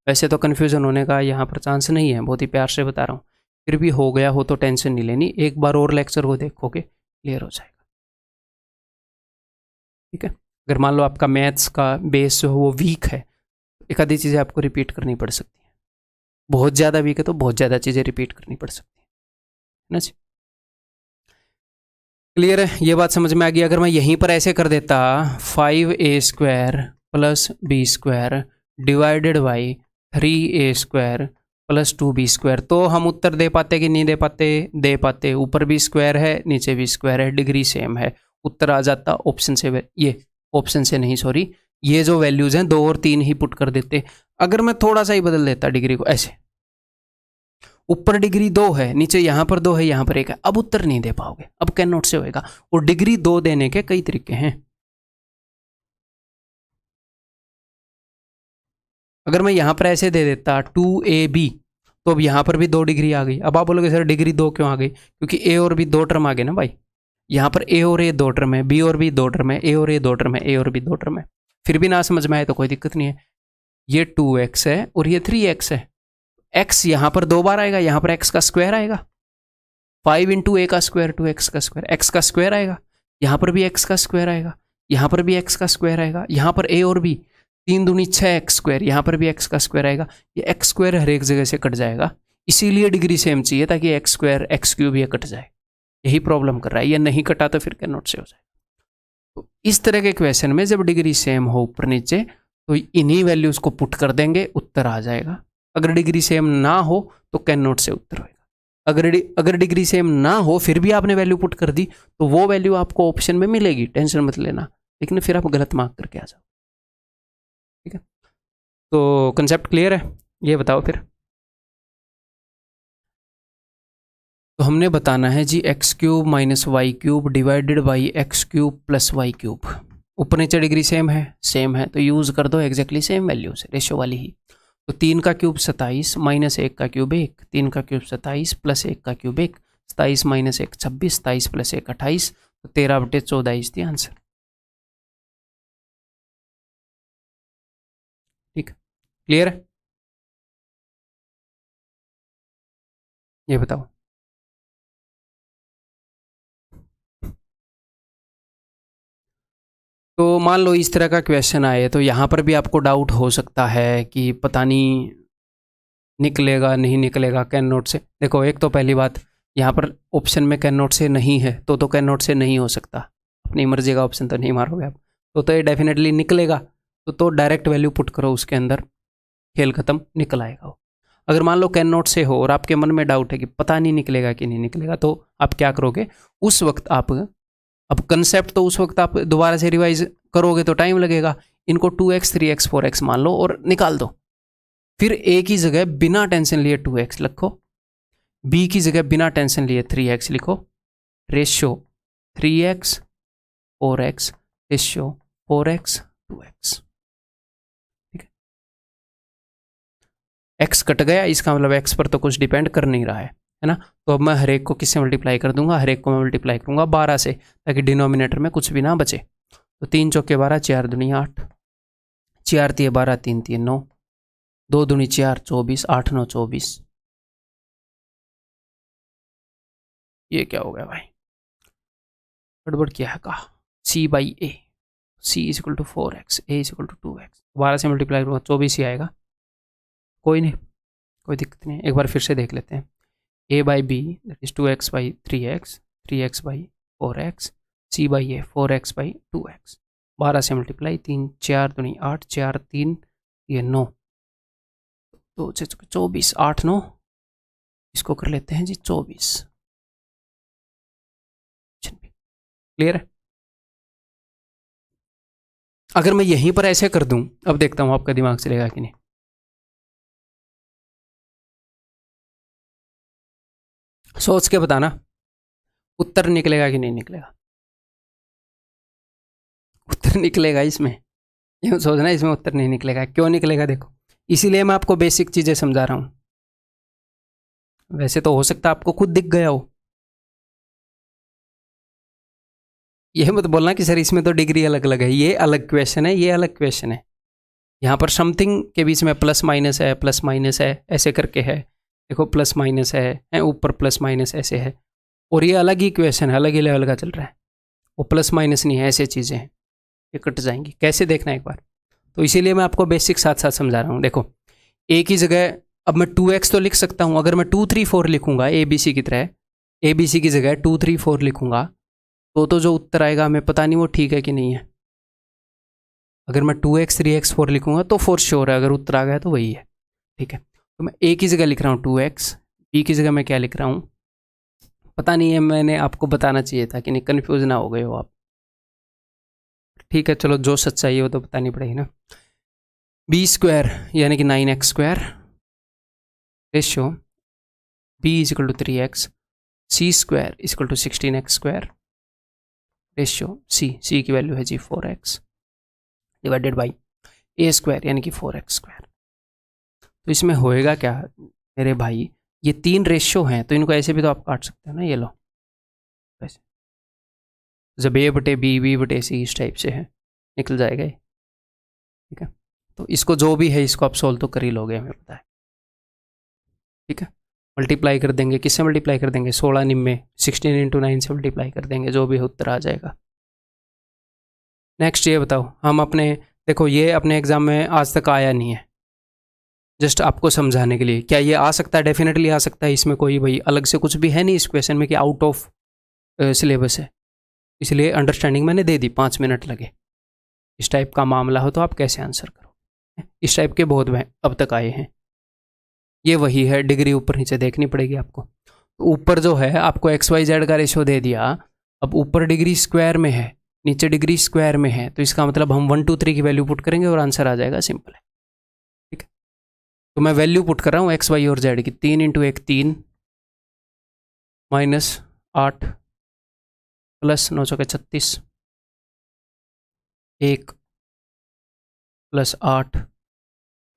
वैसे तो कन्फ्यूज़न होने का यहाँ पर चांस नहीं है, बहुत ही प्यार से बता रहा हूँ, फिर भी हो गया हो तो टेंशन नहीं लेनी, एक बार और लेक्चर को देखोगे क्लियर हो जाएगा। ठीक है, अगर मान लो आपका मैथ्स का बेस जो वो वीक है, एक आधी चीज़ें आपको रिपीट करनी पड़ सकती है, बहुत ज़्यादा वीक है तो बहुत ज़्यादा चीज़ें रिपीट करनी पड़ सकती है ना जी। क्लियर है, ये बात समझ में आ गई। अगर मैं यहीं पर ऐसे कर देता 5a square plus b square divided by 3a square plus 2b square, तो हम उत्तर दे पाते कि नहीं दे पाते, दे पाते। ऊपर भी स्क्वायर है नीचे भी स्क्वायर है, डिग्री सेम है, उत्तर आ जाता ऑप्शन से। ये ऑप्शन से नहीं, सॉरी, ये जो वैल्यूज हैं 2 और 3 ही पुट कर देते। अगर मैं थोड़ा सा ही बदल देता डिग्री को, ऐसे ऊपर डिग्री 2 है नीचे यहाँ पर 2 है यहाँ पर 1 है, अब उत्तर नहीं दे पाओगे, अब कैन नॉट से होएगा। और डिग्री 2 देने के कई तरीके हैं। अगर मैं यहाँ पर ऐसे दे देता 2ab, तो अब यहाँ पर भी 2 डिग्री आ गई। अब आप बोलोगे सर डिग्री 2 क्यों आ गई, क्योंकि a और b 2 टर्म आ गए ना भाई। यहाँ पर a और a 2 टर्म है, b और b 2 टर्म है, a और a 2 टर्म है, a और b 2 टर्म है। फिर भी ना समझ में आए तो कोई दिक्कत नहीं है। ये 2x है और ये 3x है। x यहाँ पर 2 बार आएगा, यहाँ पर x का स्क्वायर आएगा, 5 इंटू a का स्क्वायर 2x का स्क्वायर, x का स्क्वायर आएगा, यहाँ पर भी x का स्क्वायर आएगा, यहाँ पर भी x का स्क्वायर आएगा, यहाँ पर a और b 3 दूनी 6x स्क्वायर, यहाँ पर भी x का स्क्वायर आएगा। ये x स्क्वायर हर एक जगह से कट जाएगा, इसीलिए डिग्री सेम चाहिए ताकि x स्क्वायर x क्यूब ये कट जाए। यही प्रॉब्लम कर रहा है, ये नहीं कटा तो फिर कैन नॉट से हो जाए। तो इस तरह के क्वेश्चन में जब डिग्री सेम हो ऊपर नीचे तो इन्हीं वैल्यूज को पुट कर देंगे, उत्तर आ जाएगा। अगर डिग्री सेम ना हो तो कैन नॉट से उत्तर होगा। अगर डिग्री सेम ना हो फिर भी आपने वैल्यू पुट कर दी तो वो वैल्यू आपको ऑप्शन में मिलेगी, टेंशन मत लेना, लेकिन फिर आप गलत मार्क करके आ जाओ। ठीक है, तो कंसेप्ट क्लियर है? ये बताओ फिर। तो हमने बताना है जी x cube minus y cube divided by x cube plus y cube. ऊपर नीचे डिग्री सेम है तो यूज़ कर दो एग्जैक्टली सेम वैल्यू से, रेशियो वाली ही। तो 3 का क्यूब 27 माइनस 1 का क्यूब 1, 3 का क्यूब 27 प्लस 1 का क्यूब 1, 27 माइनस 1 26, 27 प्लस 1 28, तो 13/14 इज द आंसर। ठीक, क्लियर है? ये बताओ। तो मान लो इस तरह का क्वेश्चन आए तो यहाँ पर भी आपको डाउट हो सकता है कि पता नहीं निकलेगा नहीं निकलेगा कैन नोट से। देखो एक तो पहली बात, यहाँ पर ऑप्शन में कैन नोट से नहीं है तो कैन नोट से नहीं हो सकता, अपनी मर्जी का ऑप्शन तो नहीं मारोगे आप, तो ये डेफिनेटली निकलेगा। तो डायरेक्ट वैल्यू पुट करो उसके अंदर, खेल खत्म, निकल आएगा वो। अगर मान लो कैन नोट से हो और आपके मन में डाउट है कि पता नहीं निकलेगा कि नहीं निकलेगा, तो आप क्या करोगे उस वक्त आप, अब कंसेप्ट तो उस वक्त आप दोबारा से रिवाइज करोगे तो टाइम लगेगा। इनको 2x 3x 4x मान लो और निकाल दो। फिर a की जगह बिना टेंशन लिए 2x लिखो, b की जगह बिना टेंशन लिए 3x लिखो, ratio 3x 4x, ratio 4x 2x। ठीक है, x कट गया, इसका मतलब x पर तो कुछ डिपेंड कर नहीं रहा है ना। तो अब मैं हर एक को किससे मल्टीप्लाई कर दूंगा, हर एक को मैं मल्टीप्लाई करूंगा 12 से, ताकि डिनोमिनेटर में कुछ भी ना बचे। तो 3 चौके 12, 4 दूनी 8, 4 तिये 12, 3 तिये 9, 2 दूनी 4 24, 8 9 24। ये क्या हो गया भाई, गड़बड़ क्या है कहा, c by a, c is equal to 4x, a is equal to 2x। 12 से मल्टीप्लाई करूँगा 24 ही आएगा, कोई नहीं, कोई दिक्कत नहीं। एक बार फिर से देख लेते हैं, a by b that is 2x by 3x, 3x by 4x, c by a 4x by 2x। 12 से मल्टीप्लाई, 3 4 दूनी 8, 4 3 ये 9, 2 24, 8 9, इसको कर लेते हैं जी 24। क्लियर है? अगर मैं यहीं पर ऐसे कर दूं, अब देखता हूं आपका दिमाग चलेगा कि नहीं। सोच के बताना उत्तर निकलेगा कि नहीं निकलेगा। उत्तर निकलेगा इसमें, यूँ सोचना इसमें उत्तर नहीं निकलेगा। क्यों निकलेगा देखो, इसीलिए मैं आपको बेसिक चीज़ें समझा रहा हूँ। वैसे तो हो सकता है आपको खुद दिख गया हो, ये मत बोलना कि सर इसमें तो डिग्री अलग अलग है, ये अलग क्वेश्चन है, ये अलग क्वेश्चन है। यहाँ पर समथिंग के बीच में प्लस माइनस है, प्लस माइनस है, ऐसे करके है, देखो प्लस माइनस है, ऊपर प्लस माइनस ऐसे है, और ये अलग ही क्वेश्चन है, अलग ही लेवल का चल रहा है। वो प्लस माइनस नहीं है, ऐसे चीज़ें हैं, ये कट जाएंगी। कैसे देखना है एक बार, तो इसीलिए मैं आपको बेसिक साथ साथ समझा रहा हूँ। देखो ए की जगह अब मैं 2x तो लिख सकता हूँ, अगर मैं 2 3 4 लिखूंगा ए बी सी की तरह, ए बी सी की जगह 2 3 4 लिखूंगा तो जो उत्तर आएगा हमें पता नहीं वो ठीक है कि नहीं है। अगर मैं 2x 3x 4 लिखूंगा तो फॉर श्योर है, अगर उत्तर आ गया तो वही है। ठीक है, तो मैं a की जगह लिख रहा हूँ 2x, b की जगह मैं क्या लिख रहा हूँ पता नहीं है, मैंने आपको बताना चाहिए था कि नहीं, कन्फ्यूज ना हो गए हो आप। ठीक है चलो, जो सच्चाई है वो तो बतानी पड़ेगी ना। b स्क्वायर यानी कि 9x square, ratio b is equal to 3x, c square is equal to 16x square, ratio c की वैल्यू है जी 4x, divided by a square यानी कि 4x स्क्वायर। तो इसमें होएगा क्या मेरे भाई, ये 3 रेशियो हैं तो इनको ऐसे भी तो आप काट सकते हो ना, ये लो वैसे, जब a बटे b बटे c इस टाइप से है, निकल जाएगा ये। ठीक है, तो इसको जो भी है इसको आप सोल्व तो कर ही लोगे, हमें पता है। ठीक है, मल्टीप्लाई कर देंगे, किससे मल्टीप्लाई कर देंगे, 16 निम्मे 16 इंटू 9 से मल्टीप्लाई कर देंगे, जो भी उत्तर आ जाएगा। नेक्स्ट ये बताओ, हम अपने, देखो ये अपने एग्जाम में आज तक आया नहीं है, जस्ट आपको समझाने के लिए। क्या ये आ सकता है? डेफिनेटली आ सकता है, इसमें कोई भाई अलग से कुछ भी है नहीं इस क्वेश्चन में कि आउट ऑफ सिलेबस है, इसलिए अंडरस्टैंडिंग मैंने दे दी, 5 मिनट लगे। इस टाइप का मामला हो तो आप कैसे आंसर करो, इस टाइप के बहुत अब तक आए हैं। ये वही है, डिग्री ऊपर नीचे देखनी पड़ेगी आपको। तो ऊपर जो है आपको XYZ का रेशियो दे दिया, अब ऊपर डिग्री स्क्वायर में है, नीचे डिग्री स्क्वायर में है, तो इसका मतलब हम 1 2 3 की वैल्यू पुट करेंगे और आंसर आ जाएगा, सिंपल है। तो मैं वैल्यू पुट कर रहा हूँ एक्स वाई और जेड की। 3 इंटू 1 3 -8 प्लस 9 चौके 36 1 प्लस 8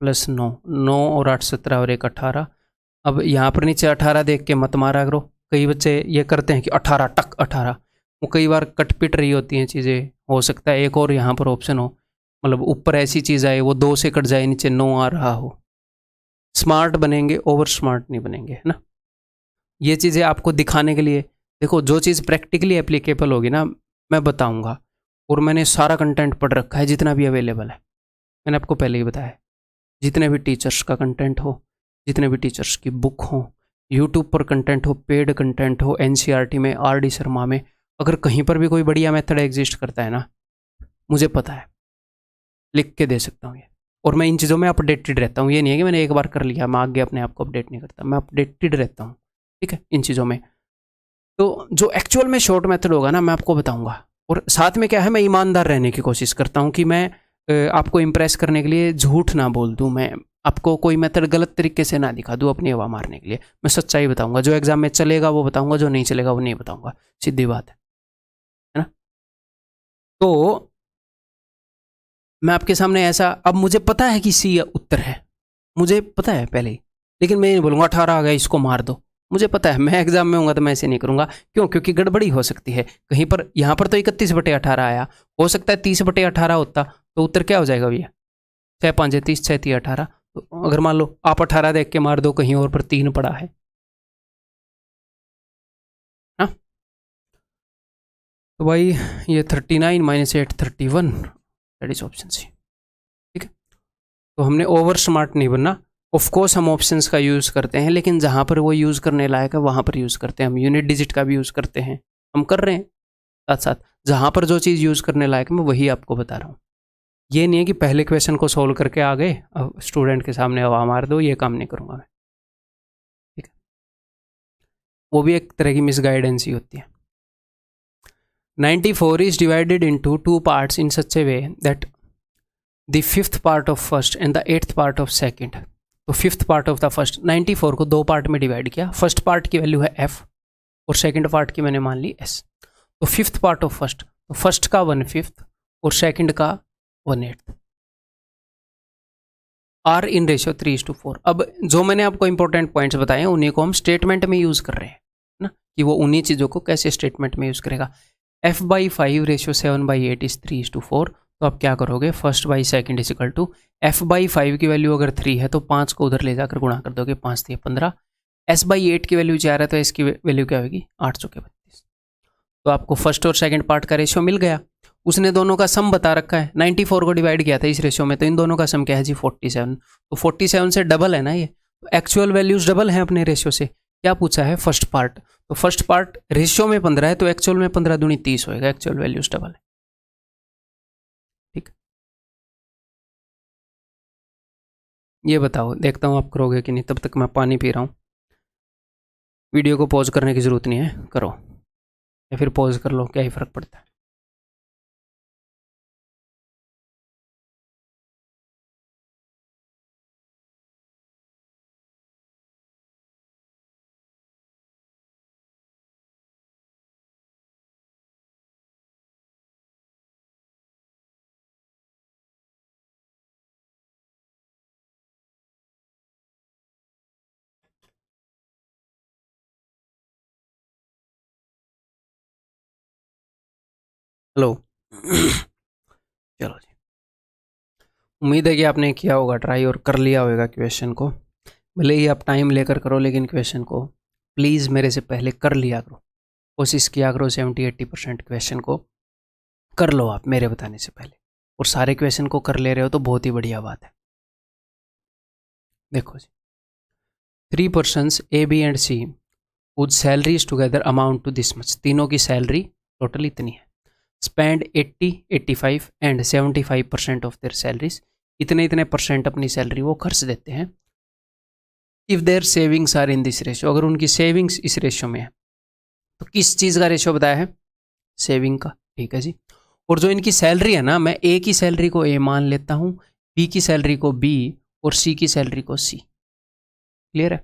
प्लस 9 9 और 8 17 और 1 18। अब यहाँ पर नीचे 18 देख के मत मारा करो। कई बच्चे ये करते हैं कि 18 टक 18, वो कई बार कट पिट रही होती हैं चीज़ें। हो सकता है एक और यहाँ पर ऑप्शन हो, मतलब ऊपर ऐसी चीज़ आए वो 2 से कट जाए, नीचे 9 आ रहा हो। स्मार्ट बनेंगे, ओवर स्मार्ट नहीं बनेंगे, है ना। ये चीज़ें आपको दिखाने के लिए, देखो जो चीज़ प्रैक्टिकली एप्लीकेबल होगी ना मैं बताऊँगा। और मैंने सारा कंटेंट पढ़ रखा है जितना भी अवेलेबल है, मैंने आपको पहले ही बताया है। जितने भी टीचर्स का कंटेंट हो, जितने भी टीचर्स की बुक हो, यूट्यूब पर कंटेंट हो, पेड कंटेंट हो, एनसीईआरटी में, आरडी शर्मा में, अगर कहीं पर भी कोई बढ़िया मेथड एग्जिस्ट करता है ना, मुझे पता है, लिख के दे सकता हूँ ये। और मैं इन चीज़ों में अपडेटेड रहता हूँ। ये नहीं है कि मैंने एक बार कर लिया, मैं आगे अपने आप को अपडेट नहीं करता, मैं अपडेटेड रहता हूँ, ठीक है, इन चीज़ों में। तो जो एक्चुअल में शॉर्ट मेथड होगा ना, मैं आपको बताऊँगा। और साथ में क्या है, मैं ईमानदार रहने की कोशिश करता हूँ कि मैं आपको इम्प्रेस करने के लिए झूठ ना बोल दूँ, मैं आपको कोई मेथड गलत तरीके से ना दिखा दूँ अपनी हवा मारने के लिए। मैं सच्चाई बताऊँगा, जो एग्जाम में चलेगा वो बताऊँगा, जो नहीं चलेगा वो नहीं बताऊँगा, सीधी बात है ना। तो मैं आपके सामने ऐसा, अब मुझे पता है कि सी उत्तर है, मुझे पता है पहले ही, लेकिन मैं नहीं बोलूँगा 18 आ गया इसको मार दो। मुझे पता है मैं एग्जाम में हूँगा तो मैं ऐसे नहीं करूँगा। क्यों? क्योंकि गड़बड़ी हो सकती है कहीं पर। यहाँ पर तो 31/18 आया, हो सकता है 30/18 होता, तो उत्तर क्या हो जाएगा भैया? 6 5 30, 6 3 18। तो अगर मान लो आप 18 देख के मार दो, कहीं और पर 3 पड़ा है ना, तो भाई ये 39 - 8 31, दैट इज ऑप्शन सी, ठीक है। तो हमने ओवर स्मार्ट नहीं बनना। ऑफ कोर्स हम ऑप्शंस का यूज़ करते हैं, लेकिन जहाँ पर वो यूज़ करने लायक है वहाँ पर यूज़ करते हैं। हम यूनिट डिजिट का भी यूज़ करते हैं, हम कर रहे हैं साथ साथ। जहाँ पर जो चीज़ यूज़ करने लायक है मैं वही आपको बता रहा हूँ। ये नहीं है कि पहले क्वेश्चन को सोल्व करके आ गए, अब स्टूडेंट के सामने हवा मार दो, ये काम नहीं करूँगा मैं, ठीक है। वो भी एक तरह की मिसगाइडेंस ही होती है। 94 is divided into 2 parts in such a way that the 5th part of first and the 8th part of second। तो 5th part of the first, 94 को 2 पार्ट में डिवाइड किया। फर्स्ट पार्ट की वैल्यू है f और second part की मैंने मान ली s। तो 5th part of first, तो फर्स्ट का 1/5 और सेकंड का 1/8 आर इन रेशियो 3:4। अब जो मैंने आपको इंपॉर्टेंट पॉइंट्स बताए हैं उन्हीं को हम स्टेटमेंट में यूज़ कर रहे हैं ना, कि वो उन्हीं चीज़ों को कैसे स्टेटमेंट में यूज़ करेगा। f/5 ratio 7/8 is 3:4। तो आप क्या करोगे, first by second is equal to f/5 की वैल्यू अगर 3 है तो 5 को उधर ले जाकर गुणा कर दोगे, 5 3 15। s/8 की वैल्यू 4 है तो इसकी वैल्यू क्या होगी, 8 चौके 32। तो आपको फर्स्ट और सेकंड पार्ट का रेशियो मिल गया। उसने दोनों का सम बता रखा है, 94 को डिवाइड किया था इस रेशियो में, तो इन दोनों का सम क्या है जी 47। तो 47 से डबल है ना ये, तो एक्चुअल वैल्यूज डबल हैं अपने रेशियो से। क्या पूछा है, फर्स्ट पार्ट। तो फर्स्ट पार्ट रेशियो में 15 है, तो एक्चुअल में 15 दूनी 30 होएगा, एक्चुअल वैल्यूज डबल है, ठीक। ये बताओ, देखता हूँ आप करोगे कि नहीं, तब तक मैं पानी पी रहा हूँ। वीडियो को पॉज करने की ज़रूरत नहीं है, करो, या फिर पॉज कर लो, क्या ही फ़र्क पड़ता है। हेलो चलो जी, उम्मीद है कि आपने किया होगा ट्राई और कर लिया होगा क्वेश्चन को। भले ही आप टाइम लेकर करो, लेकिन क्वेश्चन को प्लीज़ मेरे से पहले कर लिया करो, कोशिश किया करो 70-80% क्वेश्चन को कर लो आप मेरे बताने से पहले। और सारे क्वेश्चन को कर ले रहे हो तो बहुत ही बढ़िया बात है। देखो जी, 3 persons A, B and C whose salaries together amount to this much। तीनों की सैलरी टोटल इतनी है। Spend 80, 85 and 75% of their salaries. इतने इतने परसेंट अपनी सैलरी वो खर्च देते हैं। If their savings are in this ratio, अगर उनकी सेविंग्स इस रेशियो में है, तो किस चीज़ का रेशियो बताया है, सेविंग का, ठीक है जी। और जो इनकी सैलरी है ना, मैं ए की सैलरी को ए मान लेता हूँ, बी की सैलरी को बी और सी की सैलरी को सी। क्लियर है?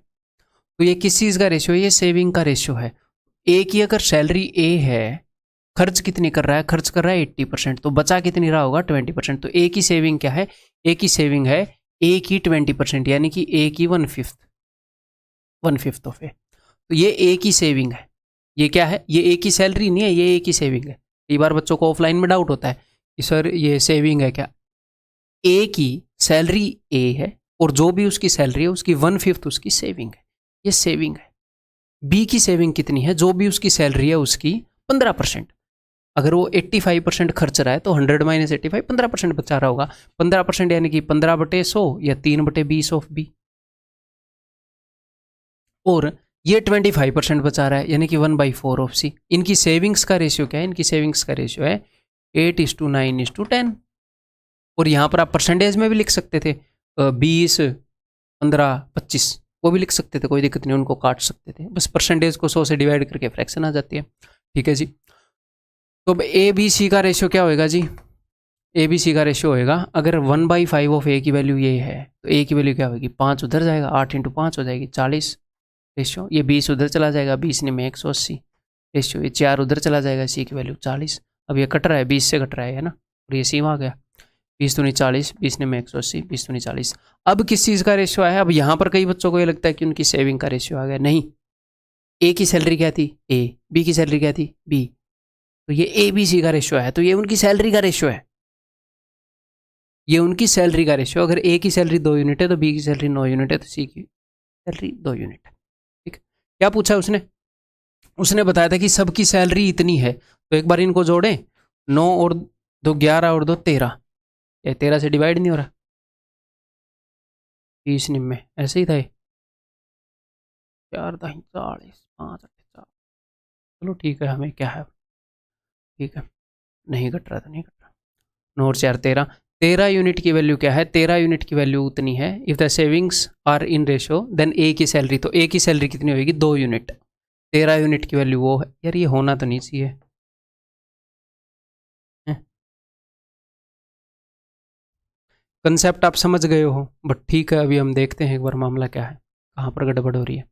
तो ये किस चीज़ का रेशियो है? ये सेविंग का रेशियो है। ए की अगर सैलरी ए है, खर्च कितनी कर रहा है? खर्च कर रहा है 80%, तो बचा कितनी रहा होगा? 20%। तो ए की सेविंग क्या है? ए की सेविंग है ए की 20%, यानी कि ए की 1/5 ऑफ ए। तो ये ए की सेविंग है। ये क्या है? ये ए की सैलरी नहीं है, ये ए की सेविंग है। कई बार बच्चों को ऑफलाइन में डाउट होता है कि सर ये सेविंग है क्या? ए की सैलरी ए है और जो भी उसकी सैलरी है उसकी 1/5 उसकी सेविंग है, ये सेविंग है। बी की सेविंग कितनी है? जो भी उसकी सैलरी है उसकी 15%। अगर वो 85% खर्च रहा है तो 100 - 85 15% बचा रहा होगा। 15% यानी कि 15/100 या 3/20 ऑफ बी। और ये 25% बचा रहा है यानी कि 1/4 ऑफ सी। इनकी सेविंग्स का रेशियो क्या है? इनकी सेविंग्स का रेशियो है 8:9:10। और यहाँ पर आप परसेंटेज में भी लिख सकते थे 20, 15, 25, वो भी लिख सकते थे, कोई दिक्कत नहीं, उनको काट सकते थे। बस परसेंटेज को 100 से डिवाइड करके फ्रैक्शन आ जाती है। ठीक है जी। तो अब ए बी सी का रेशियो क्या होएगा जी? ए बी सी का रेशियो होएगा, अगर 1/5 ऑफ ए की वैल्यू ये है तो ए की वैल्यू क्या होगी? 5 उधर जाएगा, 8 × 5 हो जाएगी 40 रेशियो। ये 20 उधर चला जाएगा, 20 में 180 रेशियो। ये 4 उधर चला जाएगा, सी की वैल्यू 40। अब ये कट रहा है, 20 से कट रहा है ना, और ये सी में आ गया। 20 दूनी 40, 20 में 180, 20 दूनी 40। अब किस चीज़ का रेशियो आया? अब यहाँ पर कई बच्चों को ये लगता है कि उनकी सेविंग का रेशियो आ गया। नहीं, ए की सैलरी क्या थी? ए। बी की सैलरी क्या थी? बी। तो ये ए बी सी का रेशियो है, तो ये उनकी सैलरी का रेशियो है। ये उनकी सैलरी का रेशियो। अगर ए की सैलरी 2 यूनिट है तो बी की सैलरी 9 यूनिट है, तो सी की सैलरी 2 यूनिट है। ठीक। क्या पूछा उसने? उसने बताया था कि सबकी सैलरी इतनी है, तो एक बार इनको जोड़ें, 9 और 2 11 और 2 13। ये 13 से डिवाइड नहीं हो रहा, 30 में ऐसे ही था। 4 × 40, 5 × 4। चलो ठीक है, हमें क्या है, ठीक है, नहीं कट रहा था, नहीं कट रहा। 9 और 4 13। 13 यूनिट की वैल्यू क्या है? 13 यूनिट की वैल्यू उतनी है, if the savings are in ratio then A की सैलरी। तो ए की सैलरी कितनी होगी? 2 यूनिट। 13 यूनिट की वैल्यू वो है। यार ये होना तो नहीं चाहिए। कंसेप्ट आप समझ गए हो, बट ठीक है, अभी हम देखते हैं एक बार मामला क्या है, कहाँ पर गड़बड़ हो रही है।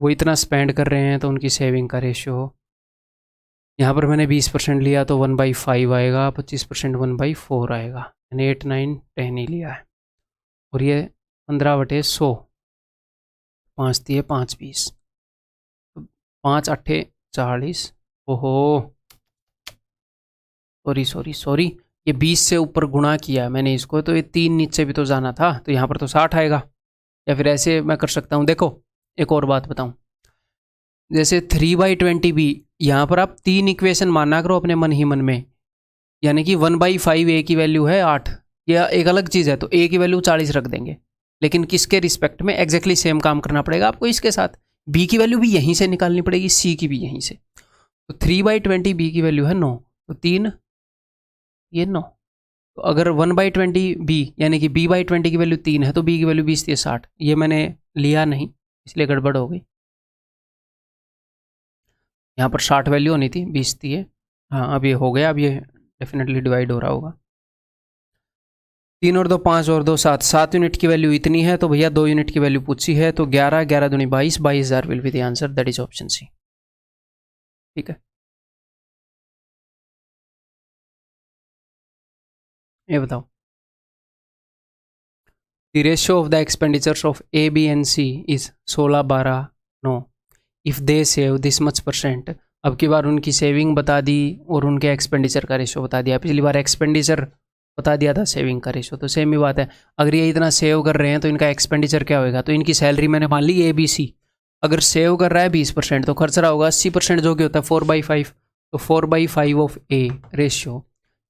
वो इतना स्पेंड कर रहे हैं तो उनकी सेविंग का रेशियो, यहाँ पर मैंने 20% लिया तो 1/5 आएगा, 25% 1/4 आएगा, यानी 8, 9, 10 ही लिया है। और ये 15/100, 5 दिए 5 20, 5 8 40। ओहो सॉरी सॉरी सॉरी, ये 20 से ऊपर गुणा किया मैंने इसको, तो ये 3 नीचे भी तो जाना था, तो यहाँ पर तो 60 आएगा। या फिर ऐसे मैं कर सकता हूँ, देखो एक और बात बताऊँ, जैसे 3/20 भी, यहाँ पर आप 3 इक्वेशन माना करो अपने मन ही मन में, यानी कि 1/5 ए की वैल्यू है 8, या एक अलग चीज़ है तो ए की वैल्यू 40 रख देंगे, लेकिन किसके रिस्पेक्ट में? एग्जैक्टली सेम काम करना पड़ेगा आपको इसके साथ। बी की वैल्यू भी यहीं से निकालनी पड़ेगी, सी की भी यहीं से। तो 3/20 बी की वैल्यू है 9, तो 3 ये 9। तो अगर 1/20 बी यानी कि b/20 की वैल्यू 3 है तो b की वैल्यू 20 थी 60। ये मैंने लिया नहीं, इसलिए गड़बड़ हो गई। यहाँ पर 60 वैल्यू होनी थी, 20 थी ये। हाँ अब ये हो गया, अब ये डेफिनेटली डिवाइड हो रहा होगा। 3 और 2 5 और 2 7, 7 यूनिट की वैल्यू इतनी है, तो भैया 2 यूनिट की वैल्यू पूछी है, तो 11 11 दूनी 22, 22,000 will be the answer, that is option सी। ठीक है, ये बताओ, the ratio of the expenditures of a b and c is 16 12 9 if they save this much %। अब की बार उनकी सेविंग बता दी और उनके एक्सपेंडिचर का रेशो बता दिया। पिछली बार एक्सपेंडिचर बता दिया था, सेविंग का रेशो, तो सेम ही बात है। अगर ये इतना सेव कर रहे हैं तो इनका एक्सपेंडिचर क्या होगा? तो इनकी सैलरी मैंने मान ली ABC, अगर सेव कर रहा है 20% तो खर्च रहा होगा 80%, जो कि होता है 4/5। तो 4/5 ऑफ ए रेशियो,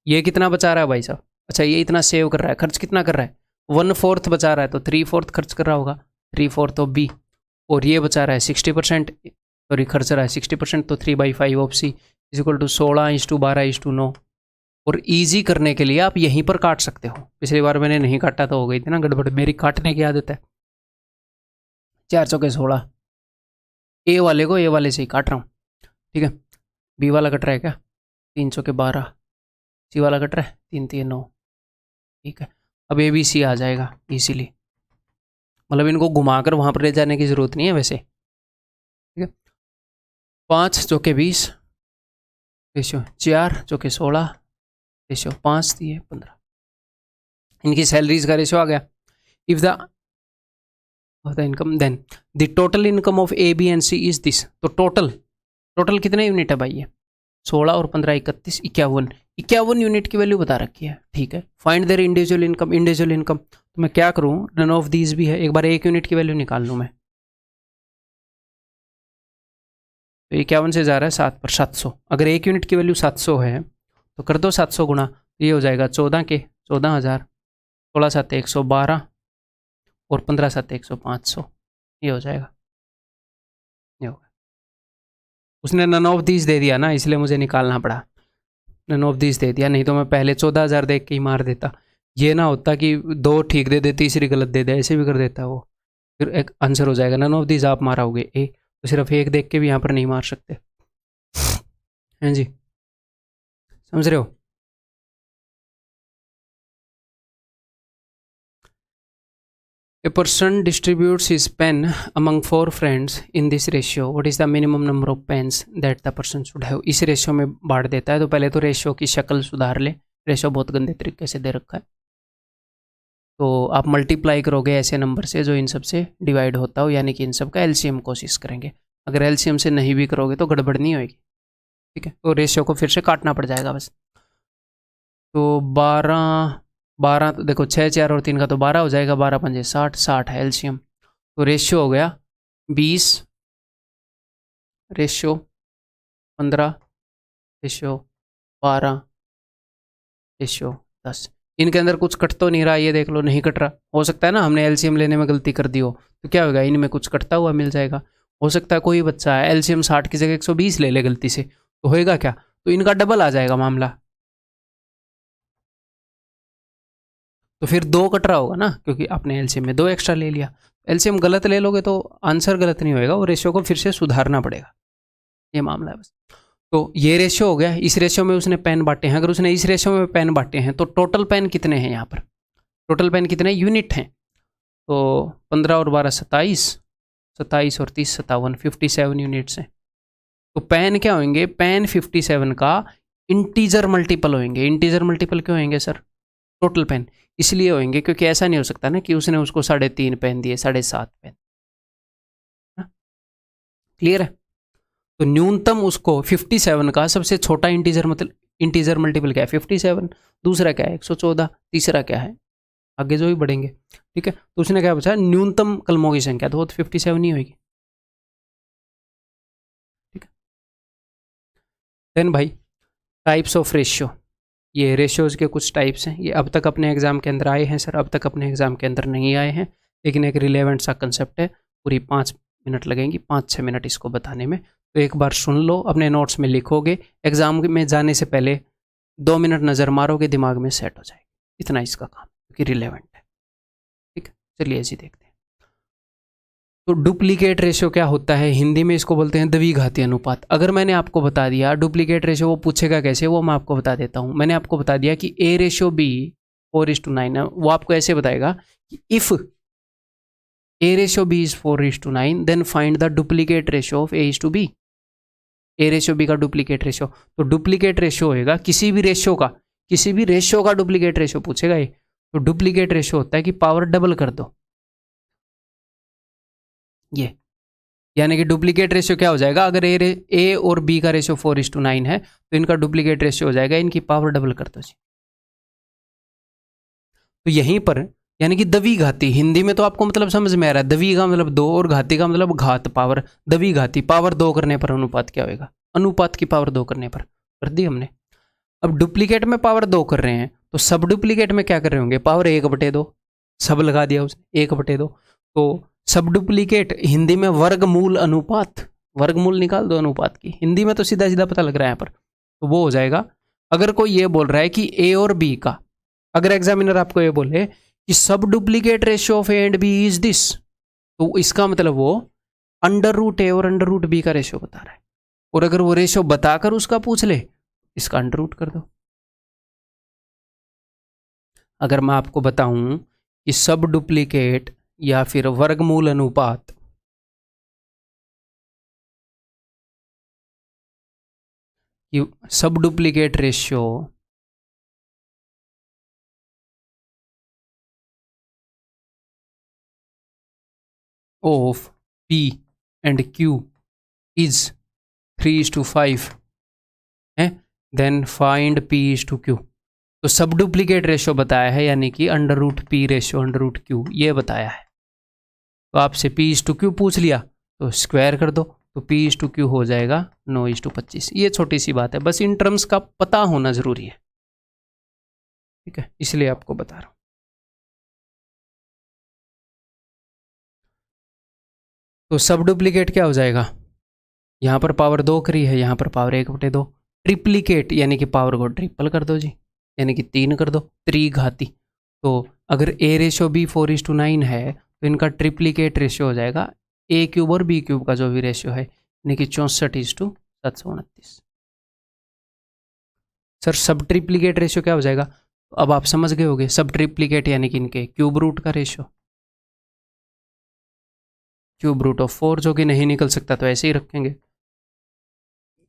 ये कितना बचा रहा है भाई साहब? अच्छा ये इतना सेव कर रहा है, खर्च कितना कर रहा है? 1/4 बचा रहा है, तो 3/4 खर्च कर रहा होगा, 3/4 ऑफ बी। और ये बचा रहा है 60%, सॉरी खर्च रहा है 60%, तो 3/5 of c is equal to 16:12:9। और इजी करने के लिए आप यहीं पर काट सकते हो। पिछली बार मैंने नहीं काटा तो हो गई थी ना गड़बड़, मेरी काटने की आदत है। 4 चौके 16, ए वाले को ए वाले से ही काट रहा हूँ। ठीक है, बी वाला कट रहा है क्या? 3 चौके 12, सी वाला कट रहा है 3 3 9। ठीक है, अब ABC आ जाएगा इजीली। मतलब इनको घुमाकर वहाँ पर ले जाने की ज़रूरत नहीं है वैसे, ठीक है। 5 चौके 20 रेशियो 4 चौके 16 रेशियो 5 दिए 15। इनकी सैलरीज का रेशियो आ गया। If the income then the total income of a b and c is this. तो टोटल कितने यूनिट है भाई ये? 16 और 15 31 51 यूनिट की वैल्यू बता रखी है, ठीक है। Find their individual income. तो मैं क्या करूँ, नन ऑफ दीज भी है, एक बार 1 यूनिट की वैल्यू निकाल लूँ मैं। तो 51 से जा रहा है 7 पर 700। अगर 1 यूनिट की वैल्यू 700 है तो कर दो 700 गुणा, ये हो जाएगा 14,000। 16 7 112 और 15 7 100 ये हो जाएगा। ये होगा, उसने नन ऑफ दीज दे दिया ना, इसलिए मुझे निकालना पड़ा। नन ऑफ दीज दे दिया, नहीं तो मैं पहले 14,000 देख के ही मार देता। ये ना होता कि 2 ठीक दे दे तीसरी गलत दे दे, ऐसे भी कर देता वो, फिर एक आंसर हो जाएगा। नन ऑफ दीज आप माराओगे ए, तो सिर्फ एक देख के भी यहाँ पर नहीं मार सकते, हैं जी, समझ रहे हो। A person distributes his pen among 4 friends in this ratio. What is the minimum number of pens that the person should have? इस रेशियो में बांट देता है। तो पहले तो रेशियो की शक्ल सुधार ले, रेशियो बहुत गंदे तरीके से दे रखा है। तो आप मल्टीप्लाई करोगे ऐसे नंबर से जो इन सब से डिवाइड होता हो, यानी कि इन सब का एलसीएम कोशिश करेंगे। अगर एलसीएम से नहीं भी करोगे तो गड़बड़ नहीं होगी, ठीक है। तो रेशियो को फिर से काटना पड़ जाएगा बस। तो 12 तो देखो 6 4 और 3 का तो 12 हो जाएगा, 12 पंजे 60 है एलसीएम। तो रेशियो हो गया 20 रेशियो 15 रेशियो 12 रेशियो 10। इनके अंदर कुछ कट तो नहीं रहा, ये देख लो नहीं कट रहा। हो सकता है ना हमने एलसीएम लेने में गलती कर दी हो, तो क्या होगा, इनमें कुछ कटता हुआ मिल जाएगा। हो सकता है कोई बच्चा है एलसीएम 60 की जगह 120 ले ले गलती से, तो होएगा क्या, तो इनका डबल आ जाएगा मामला। तो फिर 2 कट रहा होगा ना, क्योंकि आपने एलसीएम में 2 एक्स्ट्रा ले लिया। एलसीएम गलत ले लोगे तो आंसर गलत नहीं होएगा, वो रेशियो को फिर से सुधारना पड़ेगा, ये मामला है बस। तो ये रेशियो हो गया। इस रेशियो में उसने पेन बांटे हैं, अगर उसने इस रेशियो में पेन बांटे हैं तो टोटल पेन कितने हैं यहाँ पर, टोटल पेन कितने यूनिट हैं? तो 15 और 12 27, 27 और 30 57, 57 यूनिट्स हैं। तो पेन क्या होंगे, पेन 57 का इंटीजर मल्टीपल होंगे। इंटीजर मल्टीपल क्यों होंगे सर? टोटल पेन इसलिए होंगे क्योंकि ऐसा नहीं हो सकता ना कि उसने उसको 3.5 पेन दिए, 7.5 पेन। क्लियर है? तो न्यूनतम उसको 57 का सबसे छोटा इंटीजर मल्टीपल क्या है 57, दूसरा क्या है 114, तीसरा क्या है, आगे जो भी बढ़ेंगे, ठीक है। तो उसने क्या पूछा, न्यूनतम कलमों की संख्या, तो वो 57 ही होगी, ठीक है। देन भाई टाइप्स ऑफ रेशियो, ये रेशियोज के कुछ टाइप्स हैं। ये अब तक अपने एग्जाम के अंदर आए हैं सर, अब तक अपने एग्जाम के अंदर नहीं आए हैं, लेकिन एक रिलेवेंट सा कंसेप्ट है। पूरी 5 मिनट लगेंगी, 5-6 मिनट इसको बताने में। तो एक बार सुन लो, अपने नोट्स में लिखोगे, एग्जाम में जाने से पहले 2 मिनट नज़र मारोगे, दिमाग में सेट हो जाएगी। इतना इसका काम, क्योंकि रिलेवेंट है, ठीक है। चलिए ऐसे देखते हैं। तो डुप्लीकेट रेशियो क्या होता है, हिंदी में इसको बोलते हैं द्विघाती अनुपात। अगर मैंने आपको बता दिया डुप्लीकेट रेशियो वो पूछेगा कैसे, वो मैं आपको बता देता हूँ। मैंने आपको बता दिया कि A रेशियो B 4:9 है, वो आपको ऐसे बताएगा कि if A ratio B is 4:9 then find the duplicate ratio of A:B। A ratio B का डुप्लीकेट रेशियो, तो डुप्लीकेट रेशियो होएगा किसी भी रेशियो का डुप्लीकेट रेशियो पूछेगा ये। तो डुप्लीकेट रेशियो होता है कि पावर डबल कर दो, ये यानी कि डुप्लीकेट रेशियो क्या हो जाएगा, अगर ए और बी का रेशियो 4:9 है तो इनका डुप्लीकेट रेशियो हो जाएगा इनकी पावर डबल कर दो जी। तो यहीं पर यानी कि द्विघाती, हिंदी में तो आपको मतलब समझ में आ रहा है, द्वि का मतलब 2 और घाती का मतलब घात पावर। द्विघाती पावर 2 करने पर अनुपात क्या होगा, अनुपात की पावर 2 करने पर कर दी हमने। अब डुप्लीकेट में पावर 2 कर रहे हैं तो सब डुप्लीकेट में क्या कर रहे होंगे, पावर 1/2, सब लगा दिया उसने 1/2। तो सब डुप्लीकेट हिंदी में वर्गमूल अनुपात, वर्गमूल निकाल दो अनुपात की, हिंदी में तो सीधा सीधा पता लग रहा है यहाँ पर। तो वो हो जाएगा, अगर कोई ये बोल रहा है कि ए और बी का, अगर एग्जामिनर आपको ये बोले कि सब duplicate ratio of a and b is this, तो इसका मतलब वो √A और √B का रेशियो बता रहा है। और अगर वो रेशियो बताकर उसका पूछ ले, इसका √ कर दो। अगर मैं आपको बताऊं कि सब डुप्लीकेट या फिर वर्गमूल अनुपात सब duplicate ratio of P and Q is 3:5 है, देन फाइंड P/Q। तो सब डुप्लीकेट रेशियो बताया है, यानी कि √P रेशियो √Q ये बताया है। तो आपसे P/Q पूछ लिया तो स्क्वायर कर दो, तो P/Q हो जाएगा 9:25। ये छोटी सी बात है, बस इन टर्म्स का पता होना जरूरी है, ठीक है, इसलिए आपको बता रहा हूं। तो सब डुप्लीकेट क्या हो जाएगा, यहाँ पर पावर 2 करी है, यहाँ पर पावर 1/2। ट्रिप्लीकेट यानी कि पावर को ट्रिपल कर दो जी, यानी कि 3 कर दो, त्रिघाती। तो अगर A रेशियो B 4:9 है तो इनका ट्रिप्लीकेट रेशियो हो जाएगा A³ और B³ का जो भी रेशियो है, यानी कि 64:729। सर सब ट्रिप्लीकेट रेशियो क्या हो जाएगा, तो अब आप समझ गए होंगे, सब ट्रिप्लीकेट यानी कि इनके क्यूब रूट का रेशियो, क्यूब रूट ऑफ 4 जो कि नहीं निकल सकता तो ऐसे ही रखेंगे,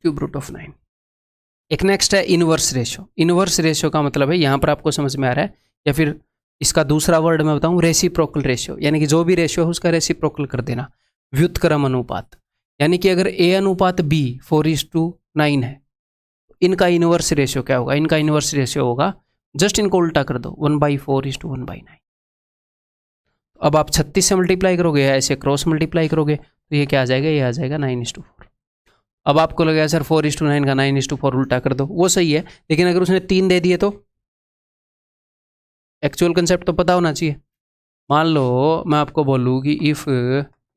क्यूब रूट ऑफ 9। एक नेक्स्ट है इनवर्स रेशियो। इनवर्स रेशियो का मतलब है, यहाँ पर आपको समझ में आ रहा है, या फिर इसका दूसरा वर्ड मैं बताऊँ, रेसिप्रोकल रेशियो, यानी कि जो भी रेशियो है उसका रेसिप्रोकल कर देना। व्युत्क्रम अनुपात, यानी कि अगर A अनुपात B 4:9 है, इनका इनवर्स रेशियो क्या होगा, इनका इनवर्स रेशियो होगा, जस्ट इनको उल्टा कर दो, 1/4:1/9। अब आप 36 से मल्टीप्लाई करोगे या ऐसे क्रॉस मल्टीप्लाई करोगे तो ये क्या आ जाएगा, ये आ जाएगा 9:4। अब आपको लगेगा सर 4:9 का 9:4 उल्टा कर दो, वो सही है, लेकिन अगर उसने 3 दे दिए तो एक्चुअल कंसेप्ट तो पता होना चाहिए। मान लो मैं आपको बोलूँ कि इफ़